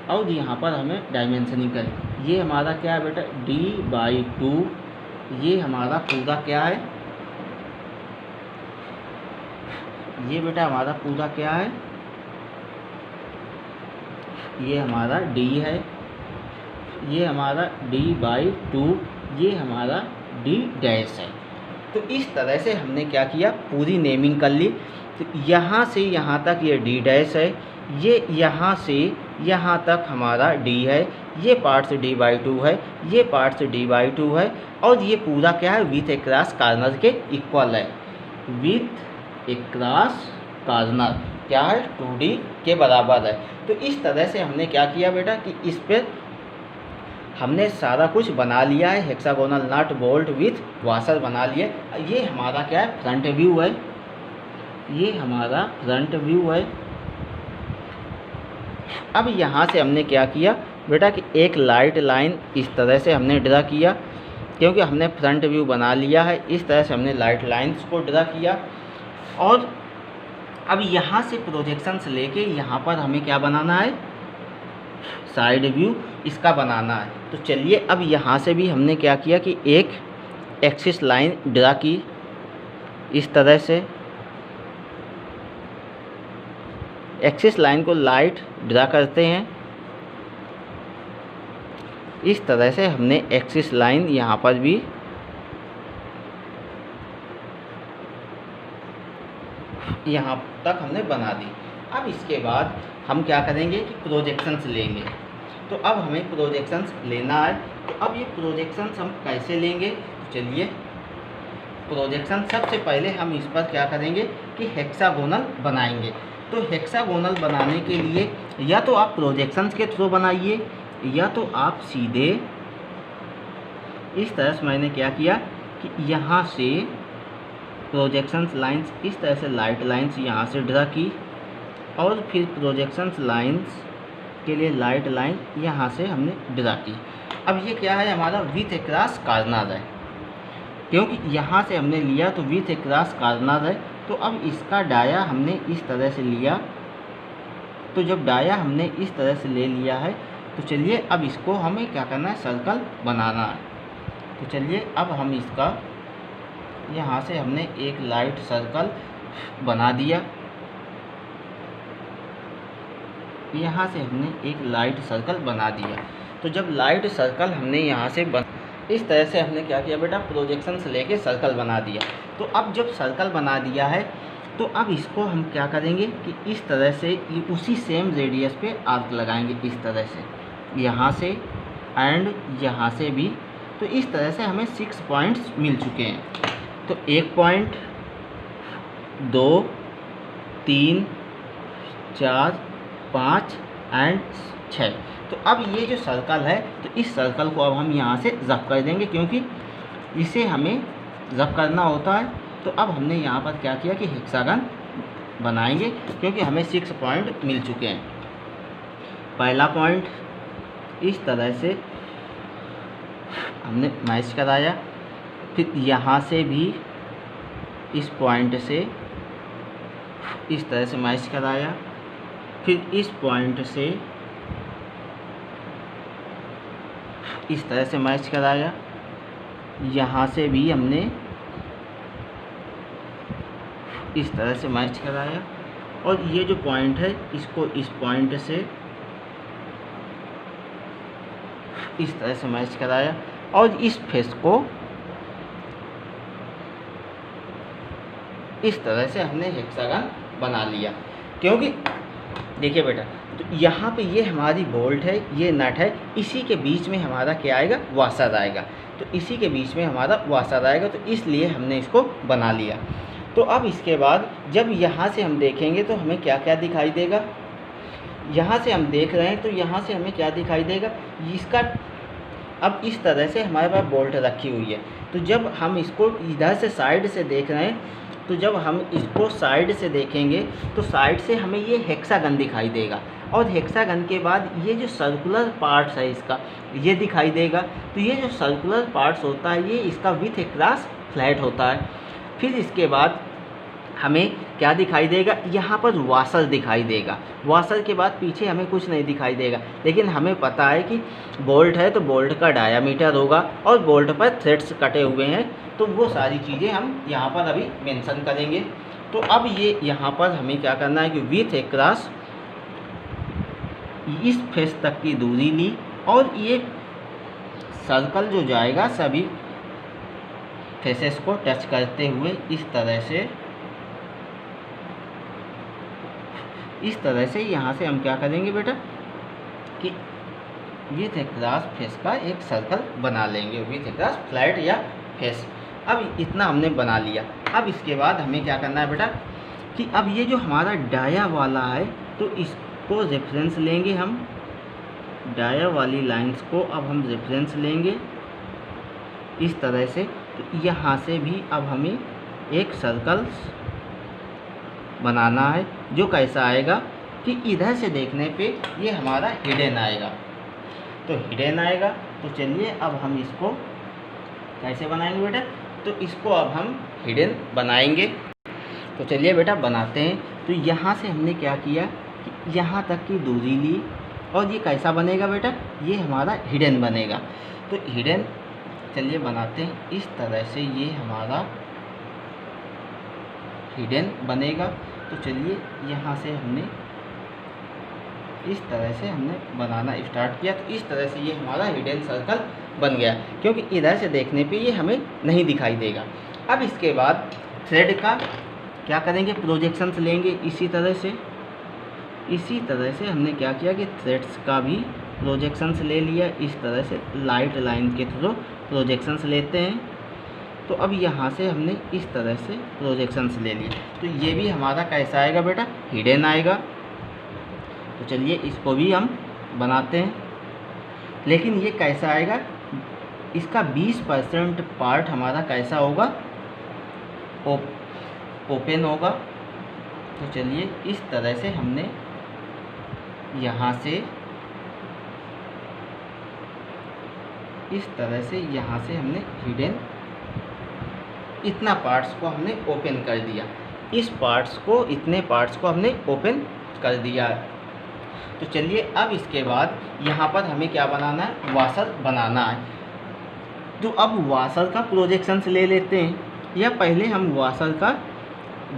और यहाँ पर हमें डायमेंशनिंग करें। ये हमारा क्या है बेटा, D/2। ये हमारा पूरा क्या है, ये बेटा हमारा पूरा क्या है, ये हमारा D है, ये हमारा D/2, ये हमारा D डैश है। तो इस तरह से हमने क्या किया, पूरी नेमिंग कर ली। तो यहाँ से यहाँ तक ये D डैश है, ये यहाँ से यहाँ तक हमारा D है, ये पार्ट्स D/2 है, ये पार्ट्स D/2 है, और ये पूरा क्या है, विथ ए क्रॉस कार्नर के इक्वल है। विथ ए क्रॉस कार्नर क्या है, 2D के बराबर है। तो इस तरह से हमने क्या किया बेटा कि इस पर हमने सारा कुछ बना लिया है। Hexagonal nut bolt with washer बना लिए। ये हमारा क्या है, फ्रंट व्यू है, ये हमारा फ्रंट व्यू है। अब यहाँ से हमने क्या किया बेटा कि एक लाइट लाइन इस तरह से हमने ड्रा किया, क्योंकि हमने फ्रंट व्यू बना लिया है। इस तरह से हमने लाइट लाइन्स को ड्रा किया। और अब यहाँ से प्रोजेक्शंस लेके यहाँ पर हमें क्या बनाना है, साइड व्यू इसका बनाना है। तो चलिए अब यहाँ से भी हमने क्या किया कि एक एक्सिस लाइन ड्रा की इस तरह से। एक्सिस लाइन को लाइट ड्रा करते हैं इस तरह से। हमने एक्सिस लाइन यहाँ पर भी यहाँ तक हमने बना दी। अब इसके बाद हम क्या करेंगे कि प्रोजेक्शंस लेंगे। तो अब हमें प्रोजेक्शंस लेना है। तो अब ये प्रोजेक्शंस हम कैसे लेंगे, तो चलिए प्रोजेक्शन सबसे पहले हम इस पर क्या करेंगे कि हेक्सागोनल बनाएंगे। तो हेक्सागोनल बनाने के लिए या तो आप प्रोजेक्शंस के थ्रू बनाइए, या तो आप सीधे इस तरह से, मैंने क्या किया कि यहाँ से प्रोजेक्शंस लाइंस इस तरह से लाइट लाइंस यहाँ से ड्रा की, और फिर प्रोजेक्शंस लाइंस के लिए लाइट लाइन यहाँ से हमने ड्रा की। अब ये क्या है, हमारा विथ ए क्रॉस कार्नर है, क्योंकि यहाँ से हमने लिया तो विथ ए क्रॉस कार्नर है। तो अब इसका डाया हमने इस तरह से लिया। तो जब डाया हमने इस तरह से ले लिया है, तो चलिए अब इसको हमें क्या करना है, सर्कल बनाना है। तो चलिए अब हम इसका यहाँ से हमने एक लाइट सर्कल बना दिया। यहाँ से हमने एक लाइट सर्कल बना दिया। तो जब लाइट सर्कल हमने यहाँ से इस तरह से हमने क्या किया बेटा, प्रोजेक्शन से लेके सर्कल बना दिया। तो अब जब सर्कल बना दिया है, तो अब इसको हम क्या करेंगे कि इस तरह से उसी सेम रेडियस पे आर्क लगाएंगे इस तरह से, यहाँ से एंड यहाँ से भी। तो इस तरह से हमें 6 पॉइंट्स मिल चुके हैं। तो 1 पॉइंट, 2, 3, 4, 5 एंड 6। तो अब ये जो सर्कल है, तो इस सर्कल को अब हम यहाँ से ज़ब्त कर देंगे, क्योंकि इसे हमें ज़ब्त करना होता है। तो अब हमने यहाँ पर क्या किया कि हेक्सागन बनाएंगे, क्योंकि हमें 6 पॉइंट मिल चुके हैं। पहला पॉइंट इस तरह से हमने मैच कराया, फिर यहाँ से भी इस पॉइंट से इस तरह से मैच कराया, फिर इस पॉइंट से इस तरह से मैच कराया, यहाँ से भी हमने इस तरह से मैच कराया, और ये जो पॉइंट है इसको इस पॉइंट से इस तरह से मैच कराया, और इस फेस को इस तरह से हमने हेक्सागन बना लिया। क्योंकि देखिए बेटा, तो यहाँ पे ये हमारी बोल्ट है, ये नट है, इसी के बीच में हमारा क्या आएगा, वाशर आएगा। तो इसी के बीच में हमारा वाशर आएगा, तो इसलिए हमने इसको बना लिया। तो अब इसके बाद जब यहाँ से हम देखेंगे तो हमें क्या क्या दिखाई देगा। यहाँ से हम देख रहे हैं तो यहाँ से हमें क्या दिखाई देगा, इसका अब इस तरह से हमारे पास बोल्ट रखी हुई है। तो जब हम इसको इधर से साइड से देख रहे हैं, तो जब हम इसको साइड से देखेंगे तो साइड से हमें ये हेक्सागन दिखाई देगा, और हेक्सागन के बाद ये जो सर्कुलर पार्ट्स है इसका ये दिखाई देगा। तो ये जो सर्कुलर पार्ट्स होता है ये इसका विथ अक्रॉस फ्लैट होता है। फिर इसके बाद हमें क्या दिखाई देगा, यहाँ पर वाशर दिखाई देगा। वाशर के बाद पीछे हमें कुछ नहीं दिखाई देगा, लेकिन हमें पता है कि बोल्ट है तो बोल्ट का डायामीटर होगा, और बोल्ट पर थ्रेड्स कटे हुए हैं। तो वो सारी चीज़ें हम यहाँ पर अभी मेंशन करेंगे। तो अब ये यहाँ पर हमें क्या करना है कि विथ अक्रॉस इस फेस तक की दूरी ली, और ये सर्कल जो जाएगा सभी फेसेस को टच करते हुए इस तरह से यहाँ से हम क्या करेंगे बेटा कि विथ अक्रॉस फेस का एक सर्कल बना लेंगे, विथ अक्रॉस फ्लैट या फेस। अब इतना हमने बना लिया। अब इसके बाद हमें क्या करना है बेटा कि अब ये जो हमारा डाया वाला है तो इसको रेफरेंस लेंगे हम, डाया वाली लाइंस को अब हम रेफरेंस लेंगे इस तरह से। तो यहाँ से भी अब हमें एक सर्कल बनाना है, जो कैसा आएगा कि इधर से देखने पे ये हमारा हिडन आएगा। तो हिडन आएगा, तो चलिए अब हम इसको कैसे बनाएंगे बेटा, तो इसको अब हम हिडन बनाएंगे। तो चलिए बेटा बनाते हैं। तो यहाँ से हमने क्या किया कि यहाँ तक की दूरी ली, और ये कैसा बनेगा बेटा, ये हमारा हिडन बनेगा। तो हिडन चलिए बनाते हैं। इस तरह से ये हमारा हिडन बनेगा। तो चलिए यहाँ से हमने इस तरह से हमने बनाना स्टार्ट किया। तो इस तरह से ये हमारा हिडन सर्कल बन गया, क्योंकि इधर से देखने पे ये हमें नहीं दिखाई देगा। अब इसके बाद थ्रेड का क्या करेंगे, प्रोजेक्शंस लेंगे। इसी तरह से हमने क्या किया कि थ्रेड्स का भी प्रोजेक्शंस ले लिया। इस तरह से लाइट लाइन के थ्रू प्रोजेक्शंस लेते हैं। तो अब यहाँ से हमने इस तरह से प्रोजेक्शंस ले लिए। तो ये भी हमारा कैसा आएगा बेटा, हिडन आएगा। तो चलिए इसको भी हम बनाते हैं। लेकिन ये कैसा आएगा, इसका 20% पार्ट हमारा कैसा होगा, ओपन होगा। तो चलिए इस तरह से हमने यहाँ से हमने हिडन इतना पार्ट्स को हमने ओपन कर दिया। इतने पार्ट्स को हमने ओपन कर दिया। तो चलिए अब इसके बाद यहाँ पर हमें क्या बनाना है, वाशर बनाना है। तो अब वाशर का प्रोजेक्शंस ले लेते हैं, या पहले हम वाशर का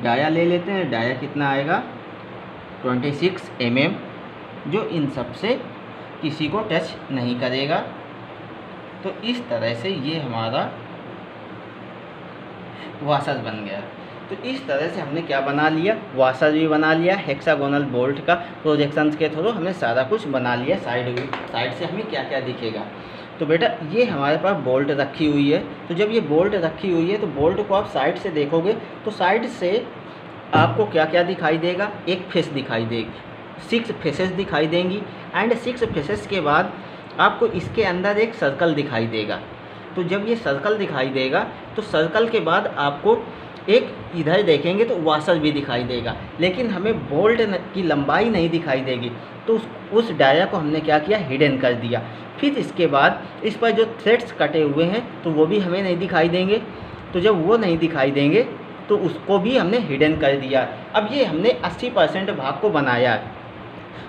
डाया ले लेते हैं। डाया कितना आएगा, 26 mm, जो इन सब से किसी को टच नहीं करेगा। तो इस तरह से ये हमारा वाशर बन गया। तो इस तरह से हमने क्या बना लिया, वाशर भी बना लिया। हेक्सागोनल बोल्ट का प्रोजेक्शंस के थ्रू हमने सारा कुछ बना लिया। साइड से हमें क्या क्या दिखेगा। तो बेटा ये हमारे पास बोल्ट रखी हुई है। तो जब ये बोल्ट रखी हुई है तो बोल्ट को आप साइड से देखोगे तो साइड से आपको क्या क्या दिखाई देगा, एक फेस दिखाई देगी। 6 फेसेस दिखाई देंगी एंड 6 फेसेस के बाद आपको इसके अंदर एक सर्कल दिखाई देगा। तो जब ये सर्कल दिखाई देगा तो सर्कल के बाद आपको एक इधर देखेंगे तो वाशर भी दिखाई देगा, लेकिन हमें बोल्ट की लंबाई नहीं दिखाई देगी। तो उस डाया को हमने क्या किया, हिडन कर दिया। फिर इसके बाद इस पर जो थ्रेड्स कटे हुए हैं तो वो भी हमें नहीं दिखाई देंगे। तो जब वो नहीं दिखाई देंगे तो उसको भी हमने हिडन कर दिया। अब ये हमने 80% भाग को बनाया है।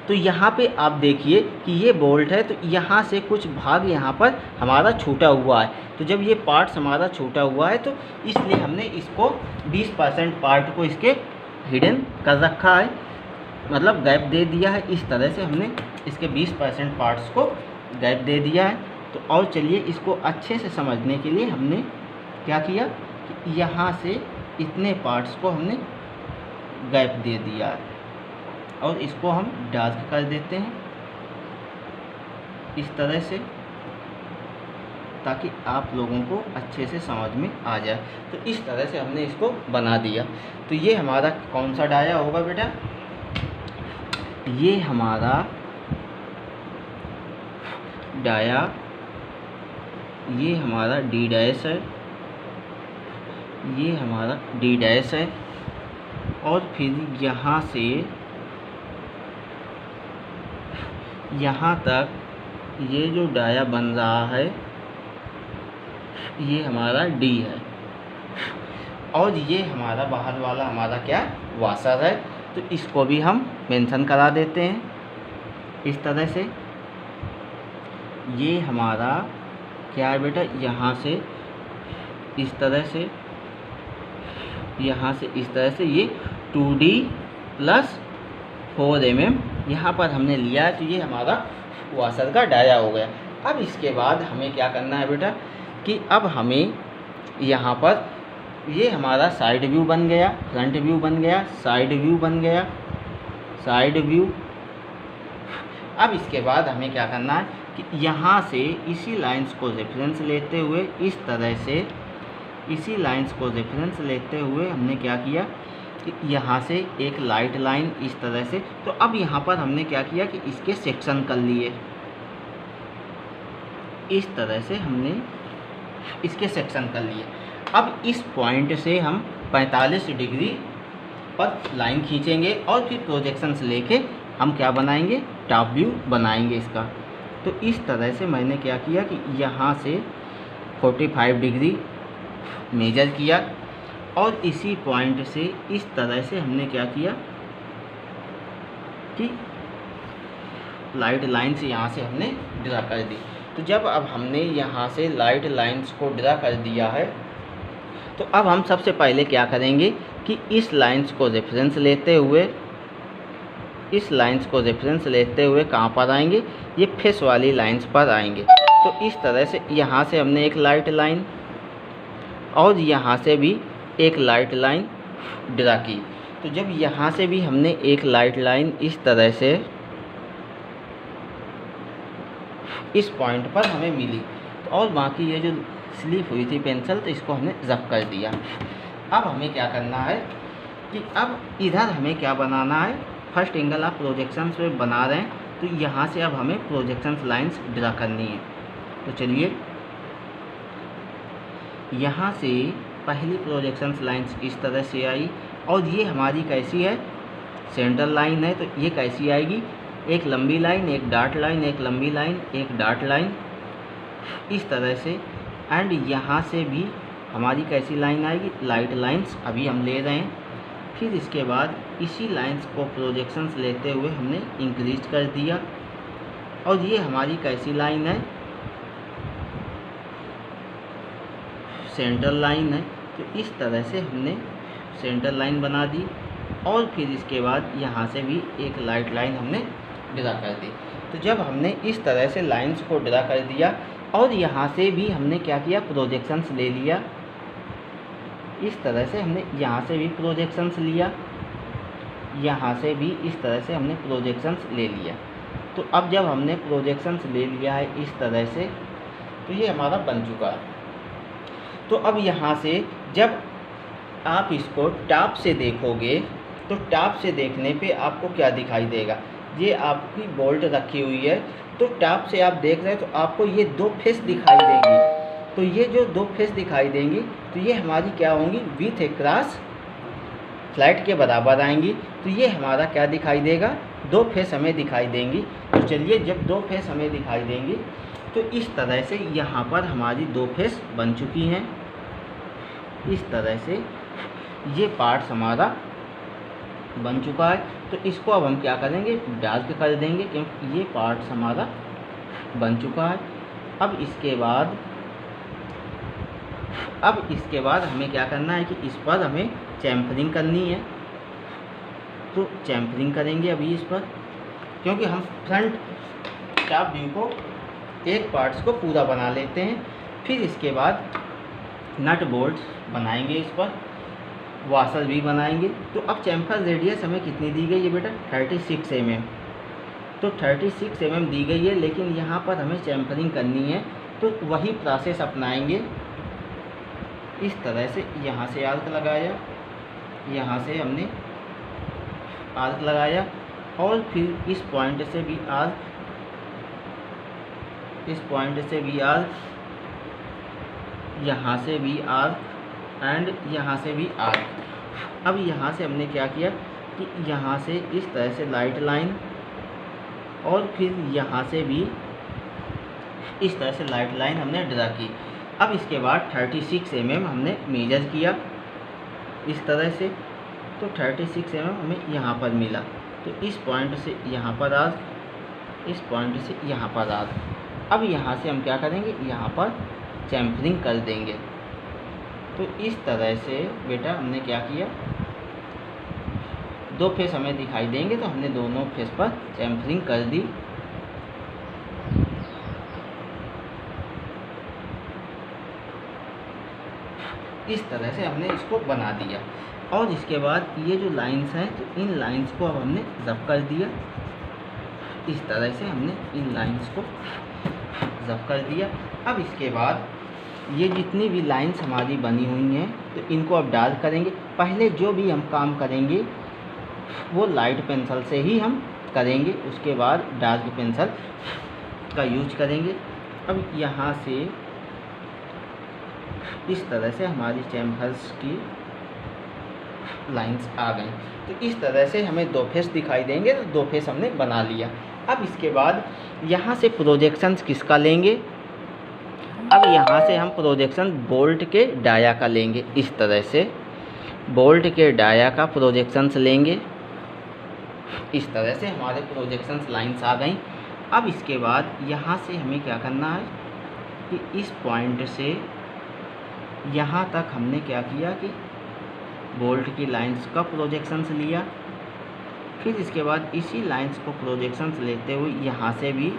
तो यहाँ पे आप देखिए कि ये बोल्ट है, तो यहाँ से कुछ भाग यहाँ पर हमारा छूटा हुआ है। तो जब ये पार्ट्स हमारा छूटा हुआ है तो इसलिए हमने इसको 20% पार्ट को इसके हिडन कर रखा है, मतलब गैप दे दिया है। इस तरह से हमने इसके 20% पार्ट्स को गैप दे दिया है। तो और चलिए इसको अच्छे से समझने के लिए हमने क्या किया कि यहाँ से इतने पार्ट्स को हमने गैप दे दिया है और इसको हम डार्क कर देते हैं इस तरह से, ताकि आप लोगों को अच्छे से समझ में आ जाए। तो इस तरह से हमने इसको बना दिया। तो ये हमारा कौन सा डाया होगा बेटा, ये हमारा डाया, ये हमारा डी डैश है, ये हमारा डी डैश है। और फिर यहाँ से यहाँ तक ये जो डाया बन रहा है ये हमारा डी है, और ये हमारा बाहर वाला हमारा क्या, वाशर है। तो इसको भी हम मेंशन करा देते हैं इस तरह से। ये हमारा क्या है बेटा, यहाँ से इस तरह से, यहाँ से इस तरह से, ये 2D + 4 mm यहाँ पर हमने लिया है। तो ये हमारा वाशर का डाया हो गया। अब इसके बाद हमें क्या करना है बेटा कि अब हमें यहाँ पर ये हमारा साइड व्यू बन गया, फ्रंट व्यू बन गया, साइड व्यू बन गया, साइड व्यू। अब इसके बाद हमें क्या करना है कि यहाँ से इसी लाइंस को रेफरेंस लेते हुए इस तरह से, इसी लाइंस को रेफरेंस लेते हुए हमने क्या किया कि यहाँ से एक लाइट लाइन इस तरह से। तो अब यहाँ पर हमने क्या किया कि इसके सेक्शन कर लिए, इस तरह से हमने इसके सेक्शन कर लिए। अब इस पॉइंट से हम 45 डिग्री पर लाइन खींचेंगे और फिर प्रोजेक्शंस लेके हम क्या बनाएंगे, टॉप व्यू बनाएंगे इसका। तो इस तरह से मैंने क्या किया कि यहाँ से 45 डिग्री मेजर किया और इसी पॉइंट से इस तरह से हमने क्या किया कि लाइट लाइन्स यहाँ से हमने ड्रा कर दी। तो जब अब हमने यहाँ से लाइट लाइन्स को ड्रा कर दिया है तो अब हम सबसे पहले क्या करेंगे कि इस लाइन्स को रेफरेंस लेते हुए, इस लाइन्स को रेफरेंस लेते हुए कहाँ पर आएंगे, ये फेस वाली लाइन्स पर आएंगे। तो इस तरह से यहाँ से हमने एक लाइट लाइन और यहाँ से भी एक लाइट लाइन ड्रा की। तो जब यहाँ से भी हमने एक लाइट लाइन इस तरह से इस पॉइंट पर हमें मिली, तो और बाकी ये जो स्लिप हुई थी पेंसिल, तो इसको हमने रब कर दिया। अब हमें क्या करना है कि अब इधर हमें क्या बनाना है, फर्स्ट एंगल आप प्रोजेक्शंस पे बना रहे हैं तो यहाँ से अब हमें प्रोजेक्शंस लाइंस ड्रा करनी है। तो चलिए यहाँ से पहली प्रोजेक्शंस लाइंस इस तरह से आई और ये हमारी कैसी है, सेंट्रल लाइन है। तो ये कैसी आएगी, एक लंबी लाइन, एक डार्ट लाइन, एक लंबी लाइन, एक डार्ट लाइन, इस तरह से। एंड यहाँ से भी हमारी कैसी लाइन आएगी, लाइट लाइंस अभी हम ले रहे हैं। फिर इसके बाद इसी लाइंस को प्रोजेक्शंस लेते हुए हमने इंक्रीज कर दिया और ये हमारी कैसी लाइन है, सेंट्रल लाइन है। तो इस तरह से हमने सेंट्रल लाइन बना दी और फिर इसके बाद यहाँ से भी एक लाइट लाइन हमने ड्रा कर दी। तो जब हमने इस तरह से लाइंस को ड्रा कर दिया और यहाँ से भी हमने क्या किया, प्रोजेक्शंस ले लिया, इस तरह से हमने यहाँ से भी प्रोजेक्शंस लिया, यहाँ से भी इस तरह से हमने प्रोजेक्शंस ले लिया। तो अब जब हमने प्रोजेक्शंस ले लिया है इस तरह से, तो ये हमारा बन चुका है। तो अब यहाँ से जब आप इसको टॉप से देखोगे तो टॉप से देखने पे आपको क्या दिखाई देगा, ये आपकी बोल्ट रखी हुई है, तो टॉप से आप देख रहे हैं तो आपको ये 2 फेस दिखाई देंगी। तो ये जो 2 फेस दिखाई देंगी तो ये हमारी क्या होंगी, विथ अक्रॉस फ्लैट के बराबर आएंगी। तो ये हमारा क्या दिखाई देगा, 2 फेस हमें दिखाई देंगी। तो चलिए, जब 2 फेस हमें दिखाई देंगी तो इस तरह से यहाँ पर हमारी 2 फेस बन चुकी हैं। इस तरह से ये पार्ट्स हमारा बन चुका है। तो इसको अब हम क्या करेंगे, डार्क कर देंगे, क्योंकि ये पार्ट्स हमारा बन चुका है। अब इसके बाद हमें क्या करना है कि इस पर हमें चैम्फरिंग करनी है। तो चैम्फरिंग करेंगे अभी इस पर, क्योंकि हम फ्रंट टॉप व्यू को एक पार्ट्स को पूरा बना लेते हैं। फिर इसके बाद नट बोल्ट्स बनाएंगे, इस पर वाशर भी बनाएंगे। तो अब चैम्फर रेडियस हमें कितनी दी गई है बेटा, 36 mm। तो 36 mm दी गई है, लेकिन यहाँ पर हमें चैम्फरिंग करनी है। तो वही प्रोसेस अपनाएंगे। इस तरह से यहाँ से आर्क लगाया, यहाँ से हमने आर्क लगाया, और फिर इस पॉइंट से भी आर्क, इस पॉइंट से भी आर्क, यहाँ से भी आर्क, एंड यहाँ से भी आर्क। अब यहाँ से हमने क्या किया कि यहाँ से इस तरह से लाइट लाइन, और फिर यहाँ से भी इस तरह से लाइट लाइन हमने ड्रा की। अब इसके बाद 36 mm हमने मेजर किया इस तरह से। तो 36 mm हमें यहाँ पर मिला। तो इस पॉइंट से यहाँ पर आर्क, इस पॉइंट से यहाँ पर आर्क। अब यहाँ से हम क्या करेंगे, यहाँ पर चैम्फरिंग कर देंगे। तो इस तरह से बेटा हमने क्या किया, 2 फेस हमें दिखाई देंगे, तो हमने दोनों फेस पर चैम्फरिंग कर दी। इस तरह से हमने इसको बना दिया। और इसके बाद ये जो लाइंस हैं, तो इन लाइंस को अब हमने ज़ब कर दिया। इस तरह से हमने इन लाइंस को ज़ब कर दिया। अब इसके बाद ये जितनी भी लाइंस हमारी बनी हुई हैं, तो इनको अब डार्क करेंगे। पहले जो भी हम काम करेंगे वो लाइट पेंसिल से ही हम करेंगे, उसके बाद डार्क पेंसिल का यूज करेंगे। अब यहाँ से इस तरह से हमारी चैम्फर्स की लाइंस आ गई। तो इस तरह से हमें 2 फेस दिखाई देंगे, तो 2 फेस हमने बना लिया। अब इसके बाद यहाँ से प्रोजेक्शंस किसका लेंगे, अब यहाँ से हम प्रोजेक्शन बोल्ट के डाया का लेंगे। इस तरह से बोल्ट के डाया का प्रोजेक्शंस लेंगे। इस तरह से हमारे प्रोजेक्शंस लाइंस आ गई। अब इसके बाद यहाँ से हमें क्या करना है कि इस पॉइंट से यहाँ तक हमने क्या किया कि बोल्ट की लाइंस का प्रोजेक्शंस लिया। फिर इसके बाद इसी लाइंस को प्रोजेक्शंस लेते हुए यहाँ से भी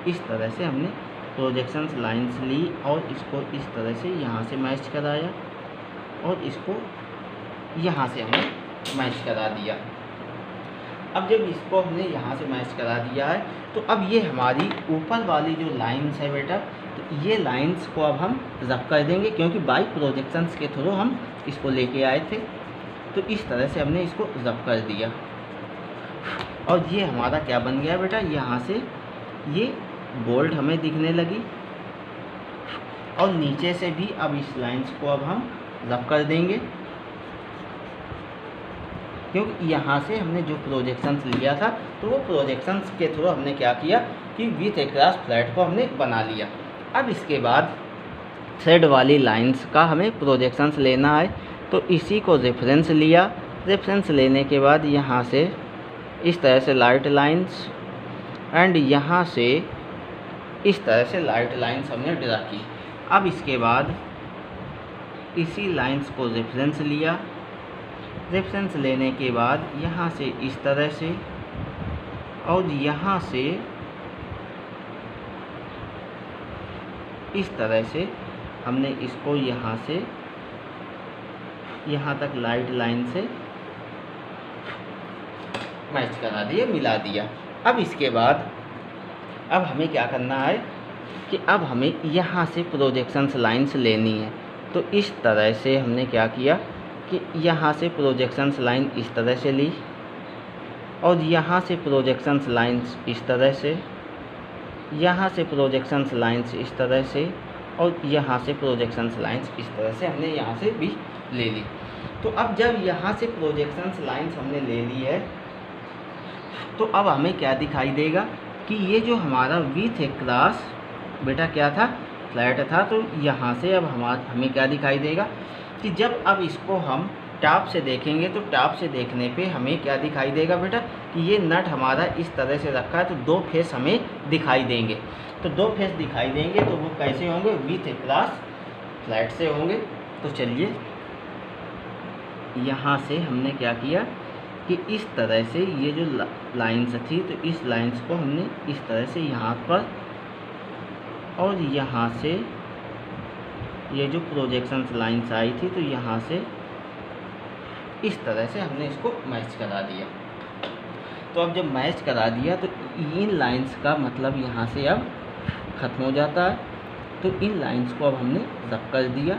इस तरह से हमने प्रोजेक्शंस लाइंस ली, और इसको इस तरह से यहाँ से मैच कराया, और इसको यहाँ से हमने मैच करा दिया। अब जब इसको हमने यहाँ से मैच करा दिया है, तो अब ये हमारी ऊपर वाली जो लाइंस है बेटा, तो ये लाइंस को अब हम ज़ब कर देंगे, क्योंकि बाई प्रोजेक्शंस के थ्रू हम इसको लेके आए थे। तो इस तरह से हमने इसको ज़ब कर दिया, और ये हमारा क्या बन गया बेटा, यहाँ से ये बोल्ट हमें दिखने लगी। और नीचे से भी अब इस लाइंस को अब हम ज़ब कर देंगे, क्योंकि यहाँ से हमने जो प्रोजेक्शंस लिया था, तो वो प्रोजेक्शंस के थ्रू हमने क्या किया कि विथ अक्रॉस फ्लैट को हमने बना लिया। अब इसके बाद थ्रेड वाली लाइंस का हमें प्रोजेक्शंस लेना है, तो इसी को रेफरेंस लिया। रेफरेंस लेने के बाद यहाँ से इस तरह से लाइट लाइंस, एंड यहाँ से इस तरह से लाइट लाइंस हमने ड्रा की। अब इसके बाद इसी लाइंस को रेफरेंस लिया। रेफरेंस लेने के बाद यहाँ से इस तरह से, और यहाँ से इस तरह से हमने इसको यहाँ से यहाँ तक लाइट लाइन से मैच करा दिया, मिला दिया। अब इसके बाद अब हमें क्या करना है कि अब हमें यहाँ से प्रोजेक्शंस लाइंस लेनी है। तो इस तरह से हमने क्या किया कि यहाँ से प्रोजेक्शंस लाइन इस तरह से ली, और यहाँ से प्रोजेक्शंस लाइंस इस तरह से, यहाँ से प्रोजेक्शंस लाइंस इस तरह से, और यहाँ से प्रोजेक्शंस लाइंस इस तरह से हमने यहाँ से भी ले ली। तो अब जब यहाँ से प्रोजेक्शंस लाइंस हमने ले ली है, तो अब हमें क्या दिखाई देगा कि ये जो हमारा विथ अक्रॉस बेटा क्या था, फ्लैट था। तो यहाँ से अब हमें क्या दिखाई देगा कि जब अब इसको हम टॉप से देखेंगे, तो टॉप से देखने पे हमें क्या दिखाई देगा बेटा कि ये नट हमारा इस तरह से रखा है, तो दो फेस हमें दिखाई देंगे। तो दो फेस दिखाई देंगे, तो वो कैसे होंगे, विथ अक्रॉस फ्लैट से होंगे। तो चलिए यहाँ से हमने क्या किया कि इस तरह से ये जो लाइंस थी, तो इस लाइंस को हमने इस तरह से यहाँ पर, और यहाँ से ये जो प्रोजेक्शंस लाइंस आई थी, तो यहाँ से इस तरह से हमने इसको मैच करा दिया। तो अब जब मैच करा दिया, तो इन लाइंस का मतलब यहाँ से अब ख़त्म हो जाता है। तो इन लाइंस को अब हमने रब कर दिया।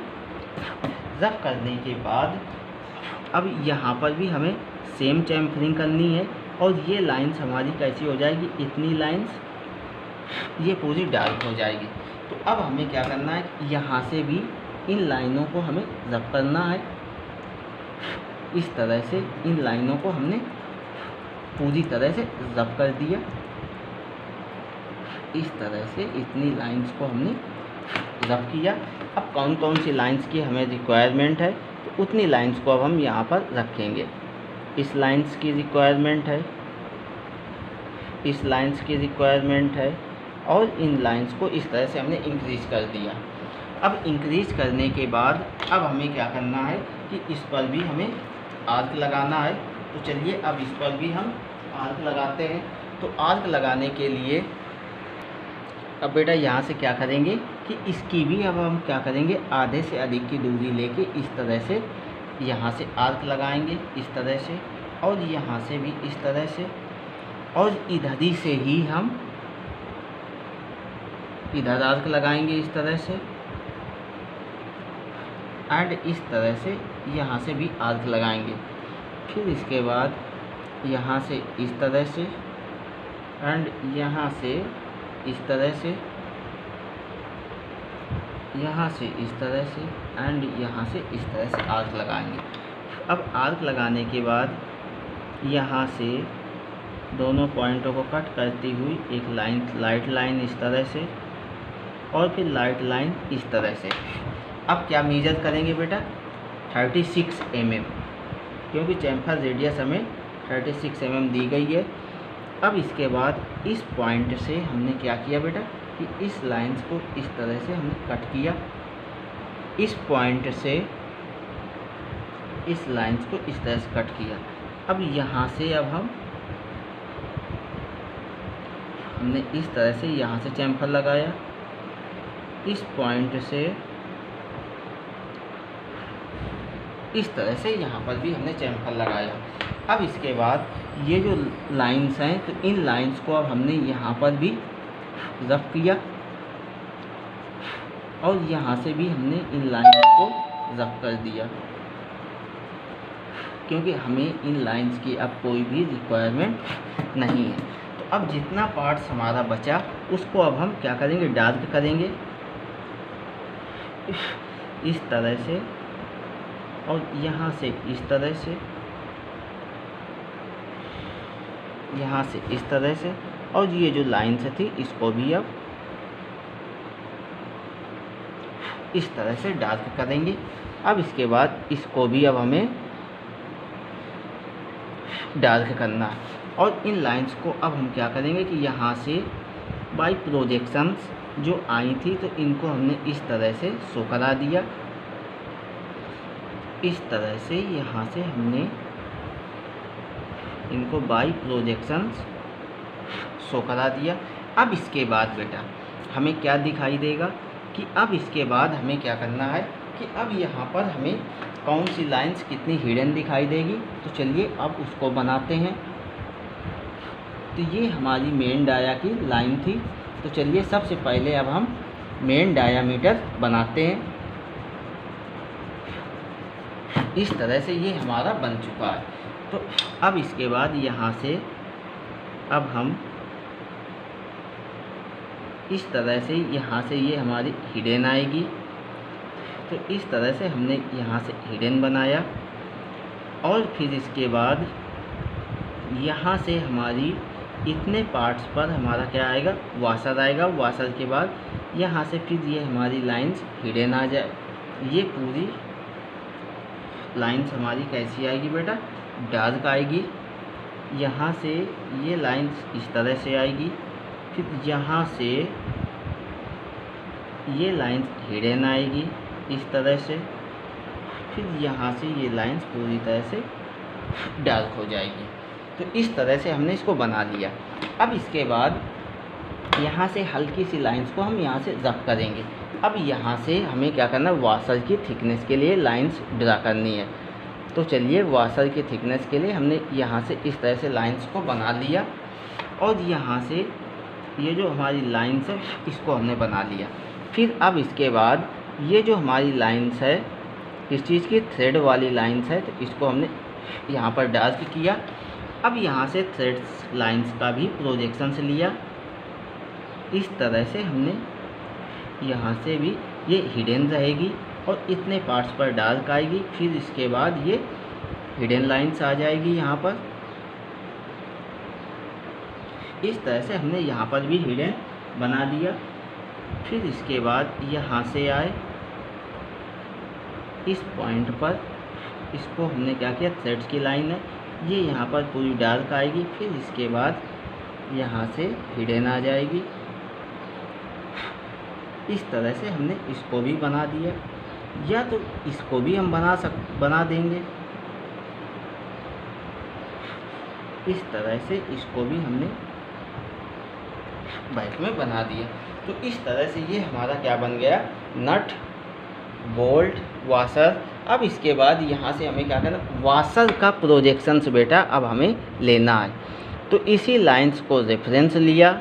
रब करने के बाद अब यहाँ पर भी हमें सेम चैम्फरिंग करनी है, और ये लाइंस हमारी कैसी हो जाएगी, इतनी लाइंस ये पूरी डार्क हो जाएगी। तो अब हमें क्या करना है, यहाँ से भी इन लाइनों को हमें रब करना है। इस तरह से इन लाइनों को हमने पूरी तरह से रब कर दिया। इस तरह से इतनी लाइंस को हमने रब किया। अब कौन कौन सी लाइंस की हमें रिक्वायरमेंट है, तो उतनी लाइंस को अब हम यहाँ पर रखेंगे। इस लाइंस की रिक्वायरमेंट है, इस लाइंस की रिक्वायरमेंट है, और इन लाइंस को इस तरह से हमने इंक्रीज़ कर दिया। अब इंक्रीज़ करने के बाद अब हमें क्या करना है कि इस पर भी हमें आर्क लगाना है। तो चलिए अब इस पर भी हम आर्क लगाते हैं। तो आर्क लगाने के लिए अब बेटा यहाँ से क्या करेंगे कि इसकी भी अब हम क्या करेंगे, आधे से अधिक की दूरी लेके इस तरह से यहाँ से आर्क लगाएंगे, इस तरह से, और यहाँ से भी इस तरह से, और इधर ही से ही हम इधर आर्क लगाएंगे इस तरह से, एंड इस तरह से यहाँ से भी आर्क लगाएंगे। फिर इसके बाद यहाँ से इस तरह से, एंड यहाँ से इस तरह से, यहाँ से इस तरह से, एंड यहाँ से इस तरह से आर्क लगाएंगे। अब आर्क लगाने के बाद यहाँ से दोनों पॉइंटों को कट करती हुई एक लाइन, लाइट लाइन इस तरह से, और फिर लाइट लाइन इस तरह से। अब क्या मेजर करेंगे बेटा, 36 mm, क्योंकि चैम्फर रेडियस हमें 36 mm दी गई है। अब इसके बाद इस पॉइंट से हमने क्या किया बेटा कि इस लाइंस को इस तरह से हमने कट किया। इस पॉइंट से इस लाइंस को इस तरह से कट किया। अब यहाँ से अब हमने इस तरह से यहाँ से चैम्फर लगाया। इस पॉइंट से इस तरह से यहाँ पर भी हमने चैम्फर लगाया। अब इसके बाद ये जो लाइंस हैं, तो इन लाइंस को अब हमने यहाँ पर भी रब किया, और यहाँ से भी हमने इन लाइंस को रब कर दिया, क्योंकि हमें इन लाइंस की अब कोई भी रिक्वायरमेंट नहीं है। तो अब जितना पार्ट्स हमारा बचा उसको अब हम क्या करेंगे, डार्क करेंगे इस तरह से, और यहाँ से इस तरह से, यहाँ से इस तरह से, और ये जो लाइन्स थी इसको भी अब इस तरह से डार्क करेंगे। अब इसके बाद इसको भी अब हमें डार्क करना है, और इन लाइंस को अब हम क्या करेंगे कि यहाँ से बाई प्रोजेक्शंस जो आई थी, तो इनको हमने इस तरह से शो करा दिया। इस तरह से यहाँ से हमने इनको बाई प्रोजेक्शंस शो करा दिया। अब इसके बाद बेटा हमें क्या दिखाई देगा कि अब इसके बाद हमें क्या करना है कि अब यहाँ पर हमें कौन सी लाइंस कितनी हिडन दिखाई देगी। तो चलिए अब उसको बनाते हैं। तो ये हमारी मेन डाया की लाइन थी। तो चलिए सबसे पहले अब हम मेन डायामीटर बनाते हैं। इस तरह से ये हमारा बन चुका है। तो अब इसके बाद यहाँ से अब हम इस तरह से यहाँ से ये हमारी हिडन आएगी। तो इस तरह से हमने यहाँ से हिडन बनाया और फिर इसके बाद यहाँ से हमारी इतने पार्ट्स पर हमारा क्या आएगा, वाशर आएगा। वाशर के बाद यहाँ से फिर ये हमारी लाइंस हिडन आ जाए। ये पूरी लाइंस हमारी कैसी आएगी बेटा, डार्क आएगी। यहाँ से ये लाइंस इस तरह से आएगी, फिर यहाँ से ये लाइंस हिडन आएगी इस तरह से, फिर यहाँ से ये लाइंस पूरी तरह से डार्क हो जाएगी। तो इस तरह से हमने इसको बना लिया। अब इसके बाद यहाँ से हल्की सी लाइंस को हम यहाँ से रब करेंगे। अब यहाँ से हमें क्या करना है, वाशर की थिकनेस के लिए लाइंस ड्रा करनी है। तो चलिए, वाशर की थिकनेस के लिए हमने यहाँ से इस तरह से लाइंस को बना लिया और यहाँ से ये जो हमारी लाइंस है इसको हमने बना लिया। फिर अब इसके बाद ये जो हमारी लाइंस है, इस चीज़ की थ्रेड वाली लाइंस है, तो इसको हमने यहाँ पर डार्क किया। अब यहाँ से थ्रेड्स लाइंस का भी प्रोजेक्शंस लिया। इस तरह से हमने यहाँ से भी ये हिडन रहेगी और इतने पार्ट्स पर डार्क आएगी। फिर इसके बाद ये हिडन लाइंस आ जाएगी यहाँ पर। इस तरह से हमने यहाँ पर भी हिडन बना दिया। फिर इसके बाद यहाँ से आए इस पॉइंट पर, इसको हमने क्या किया, थ्रेड्स की लाइन है, ये यहाँ पर पूरी डार्क आएगी। फिर इसके बाद यहाँ से हिडन आ जाएगी। इस तरह से हमने इसको भी बना दिया, या तो इसको भी हम बना देंगे। इस तरह से इसको भी हमने बैक में बना दिया। तो इस तरह से ये हमारा क्या बन गया, नट, बोल्ट, वाशर। अब इसके बाद यहाँ से हमें क्या करना, वाशर का प्रोजेक्शंस बेटा अब हमें लेना है। तो इसी लाइंस को रेफरेंस लिया।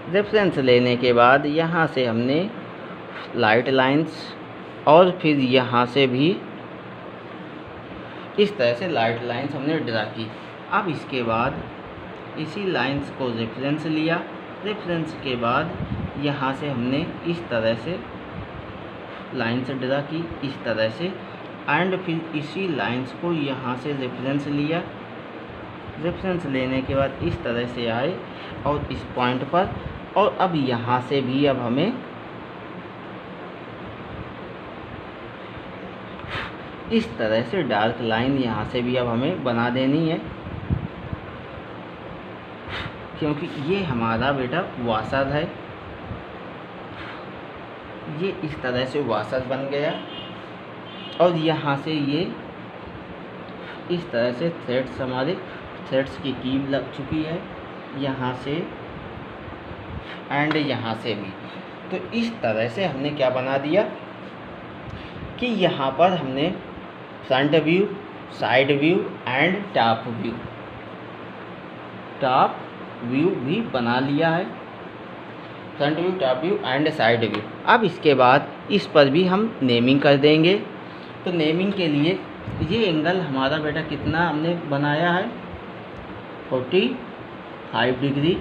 रेफरेंस लेने के बाद यहाँ से हमने लाइट लाइंस और फिर यहाँ से भी इस तरह से लाइट लाइंस हमने ड्रा की। अब इसके बाद इसी लाइंस को रेफरेंस लिया। रेफरेंस के बाद यहाँ से हमने इस तरह से लाइंस ड्रा की, इस तरह से, एंड फिर इसी लाइंस को यहाँ से रेफरेंस लिया। रेफरेंस लेने के बाद इस तरह से आए और इस पॉइंट पर, और अब यहाँ से भी अब हमें इस तरह से डार्क लाइन यहाँ से भी अब हमें बना देनी है, क्योंकि ये हमारा बेटा वाशर है। ये इस तरह से वाशर बन गया और यहाँ से ये इस तरह से थ्रेड्स, हमारे थ्रेड्स की कील लग चुकी है यहाँ से एंड यहाँ से भी। तो इस तरह से हमने क्या बना दिया कि यहाँ पर हमने front view, side view and top view भी बना लिया है। Front view, top view and side view. अब इसके बाद इस पर भी हम नेमिंग कर देंगे। तो नेमिंग के लिए ये एंगल हमारा बेटा कितना हमने बनाया है, 45 डिग्री,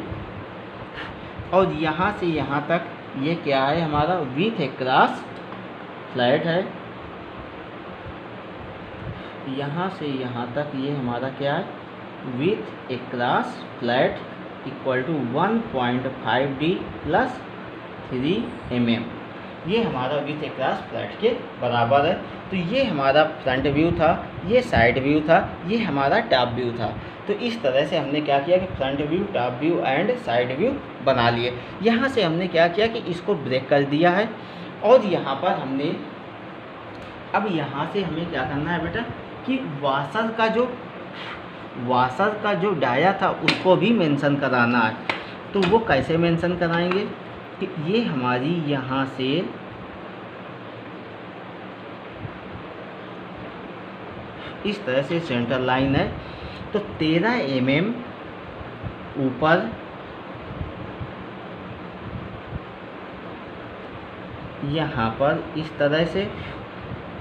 और यहाँ से यहाँ तक ये क्या है, हमारा विथ अक्रॉस फ्लैट है। यहाँ से यहाँ तक ये हमारा क्या है, width across flat equal to 1.5D plus 3 mm। ये हमारा विथ अक्रॉस फ्लैट के बराबर है। तो ये हमारा फ्रंट व्यू था, ये साइड व्यू था, ये हमारा टॉप व्यू था। तो इस तरह से हमने क्या किया कि front view, top view and side view बना लिए। यहाँ से हमने क्या किया कि इसको ब्रेक कर दिया है, और यहाँ पर हमने अब यहाँ से हमें क्या करना है बेटा कि वाशर का जो डाया था उसको भी मेंशन कराना है। तो वो कैसे मेंशन कराएंगे कि ये हमारी यहाँ से इस तरह से सेंटर लाइन है, तो 13 mm ऊपर यहाँ पर इस तरह से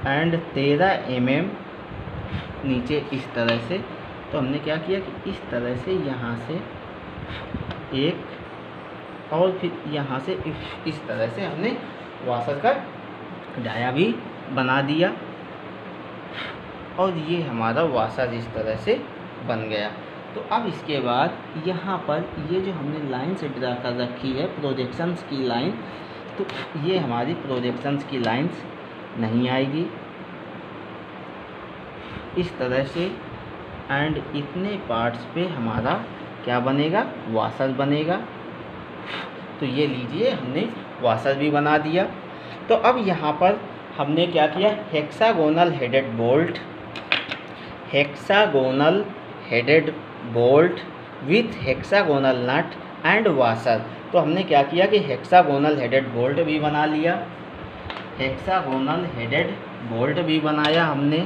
एंड 13 mm नीचे इस तरह से। तो हमने क्या किया कि इस तरह से यहाँ से एक और फिर यहाँ से इस तरह से हमने वाशर का डाया भी बना दिया और ये हमारा वाशर इस तरह से बन गया। तो अब इसके बाद यहाँ पर ये जो हमने लाइन से ड्रा कर रखी है प्रोजेक्शंस की लाइन, तो ये हमारी प्रोजेक्शंस की लाइंस नहीं आएगी इस तरह से। एंड इतने पार्ट्स पे हमारा क्या बनेगा, वाशर बनेगा। तो ये लीजिए हमने वाशर भी बना दिया। तो अब यहाँ पर हमने क्या किया, hexagonal headed bolt, hexagonal headed bolt with hexagonal nut and washer. तो हमने क्या किया कि हेक्सागोनल हेडेड बोल्ट भी बना लिया, हेक्सागोनल हेडेड बोल्ट भी बनाया हमने,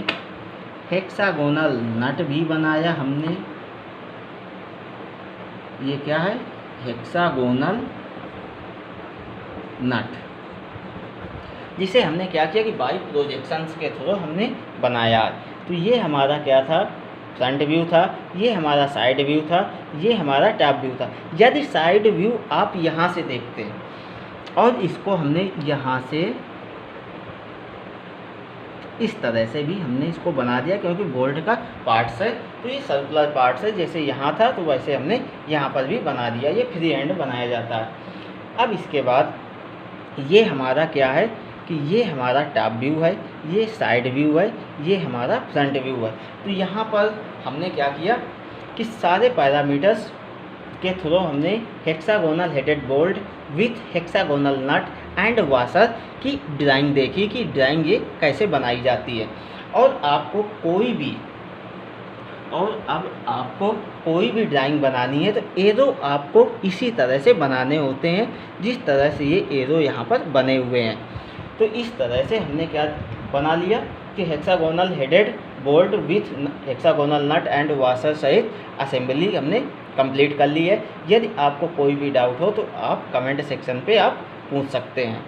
हेक्सागोनल नट भी बनाया हमने। ये क्या है, हेक्सागोनल नट, जिसे हमने क्या किया कि बाई प्रोजेक्शंस के थ्रू हमने बनाया। तो ये हमारा क्या था, फ्रंट व्यू था, ये हमारा साइड व्यू था, ये हमारा टॉप व्यू था। यदि साइड व्यू आप यहाँ से देखते हैं और इसको हमने यहाँ से इस तरह से भी हमने इसको बना दिया, क्योंकि बोल्ट का पार्ट्स है तो ये सर्कुलर पार्ट्स है, जैसे यहाँ था तो वैसे हमने यहाँ पर भी बना दिया। ये फ्री हैंड बनाया जाता है। अब इसके बाद ये हमारा क्या है कि ये हमारा टॉप व्यू है, ये साइड व्यू है, ये हमारा फ्रंट व्यू है। तो यहाँ पर हमने क्या किया कि सारे पैरामीटर्स के थ्रू हमने hexagonal headed bolt with hexagonal nut and washer की ड्राइंग देखी कि ड्राइंग ये कैसे बनाई जाती है। और आपको कोई भी ड्राइंग बनानी है तो एरो आपको इसी तरह से बनाने होते हैं, जिस तरह से ये एरो यहाँ पर बने हुए हैं। तो इस तरह से हमने क्या बना लिया कि hexagonal headed bolt with hexagonal nut and washer सहित असेंबली हमने कंप्लीट कर ली है। यदि आपको कोई भी डाउट हो तो आप कमेंट सेक्शन पे आप पूछ सकते हैं।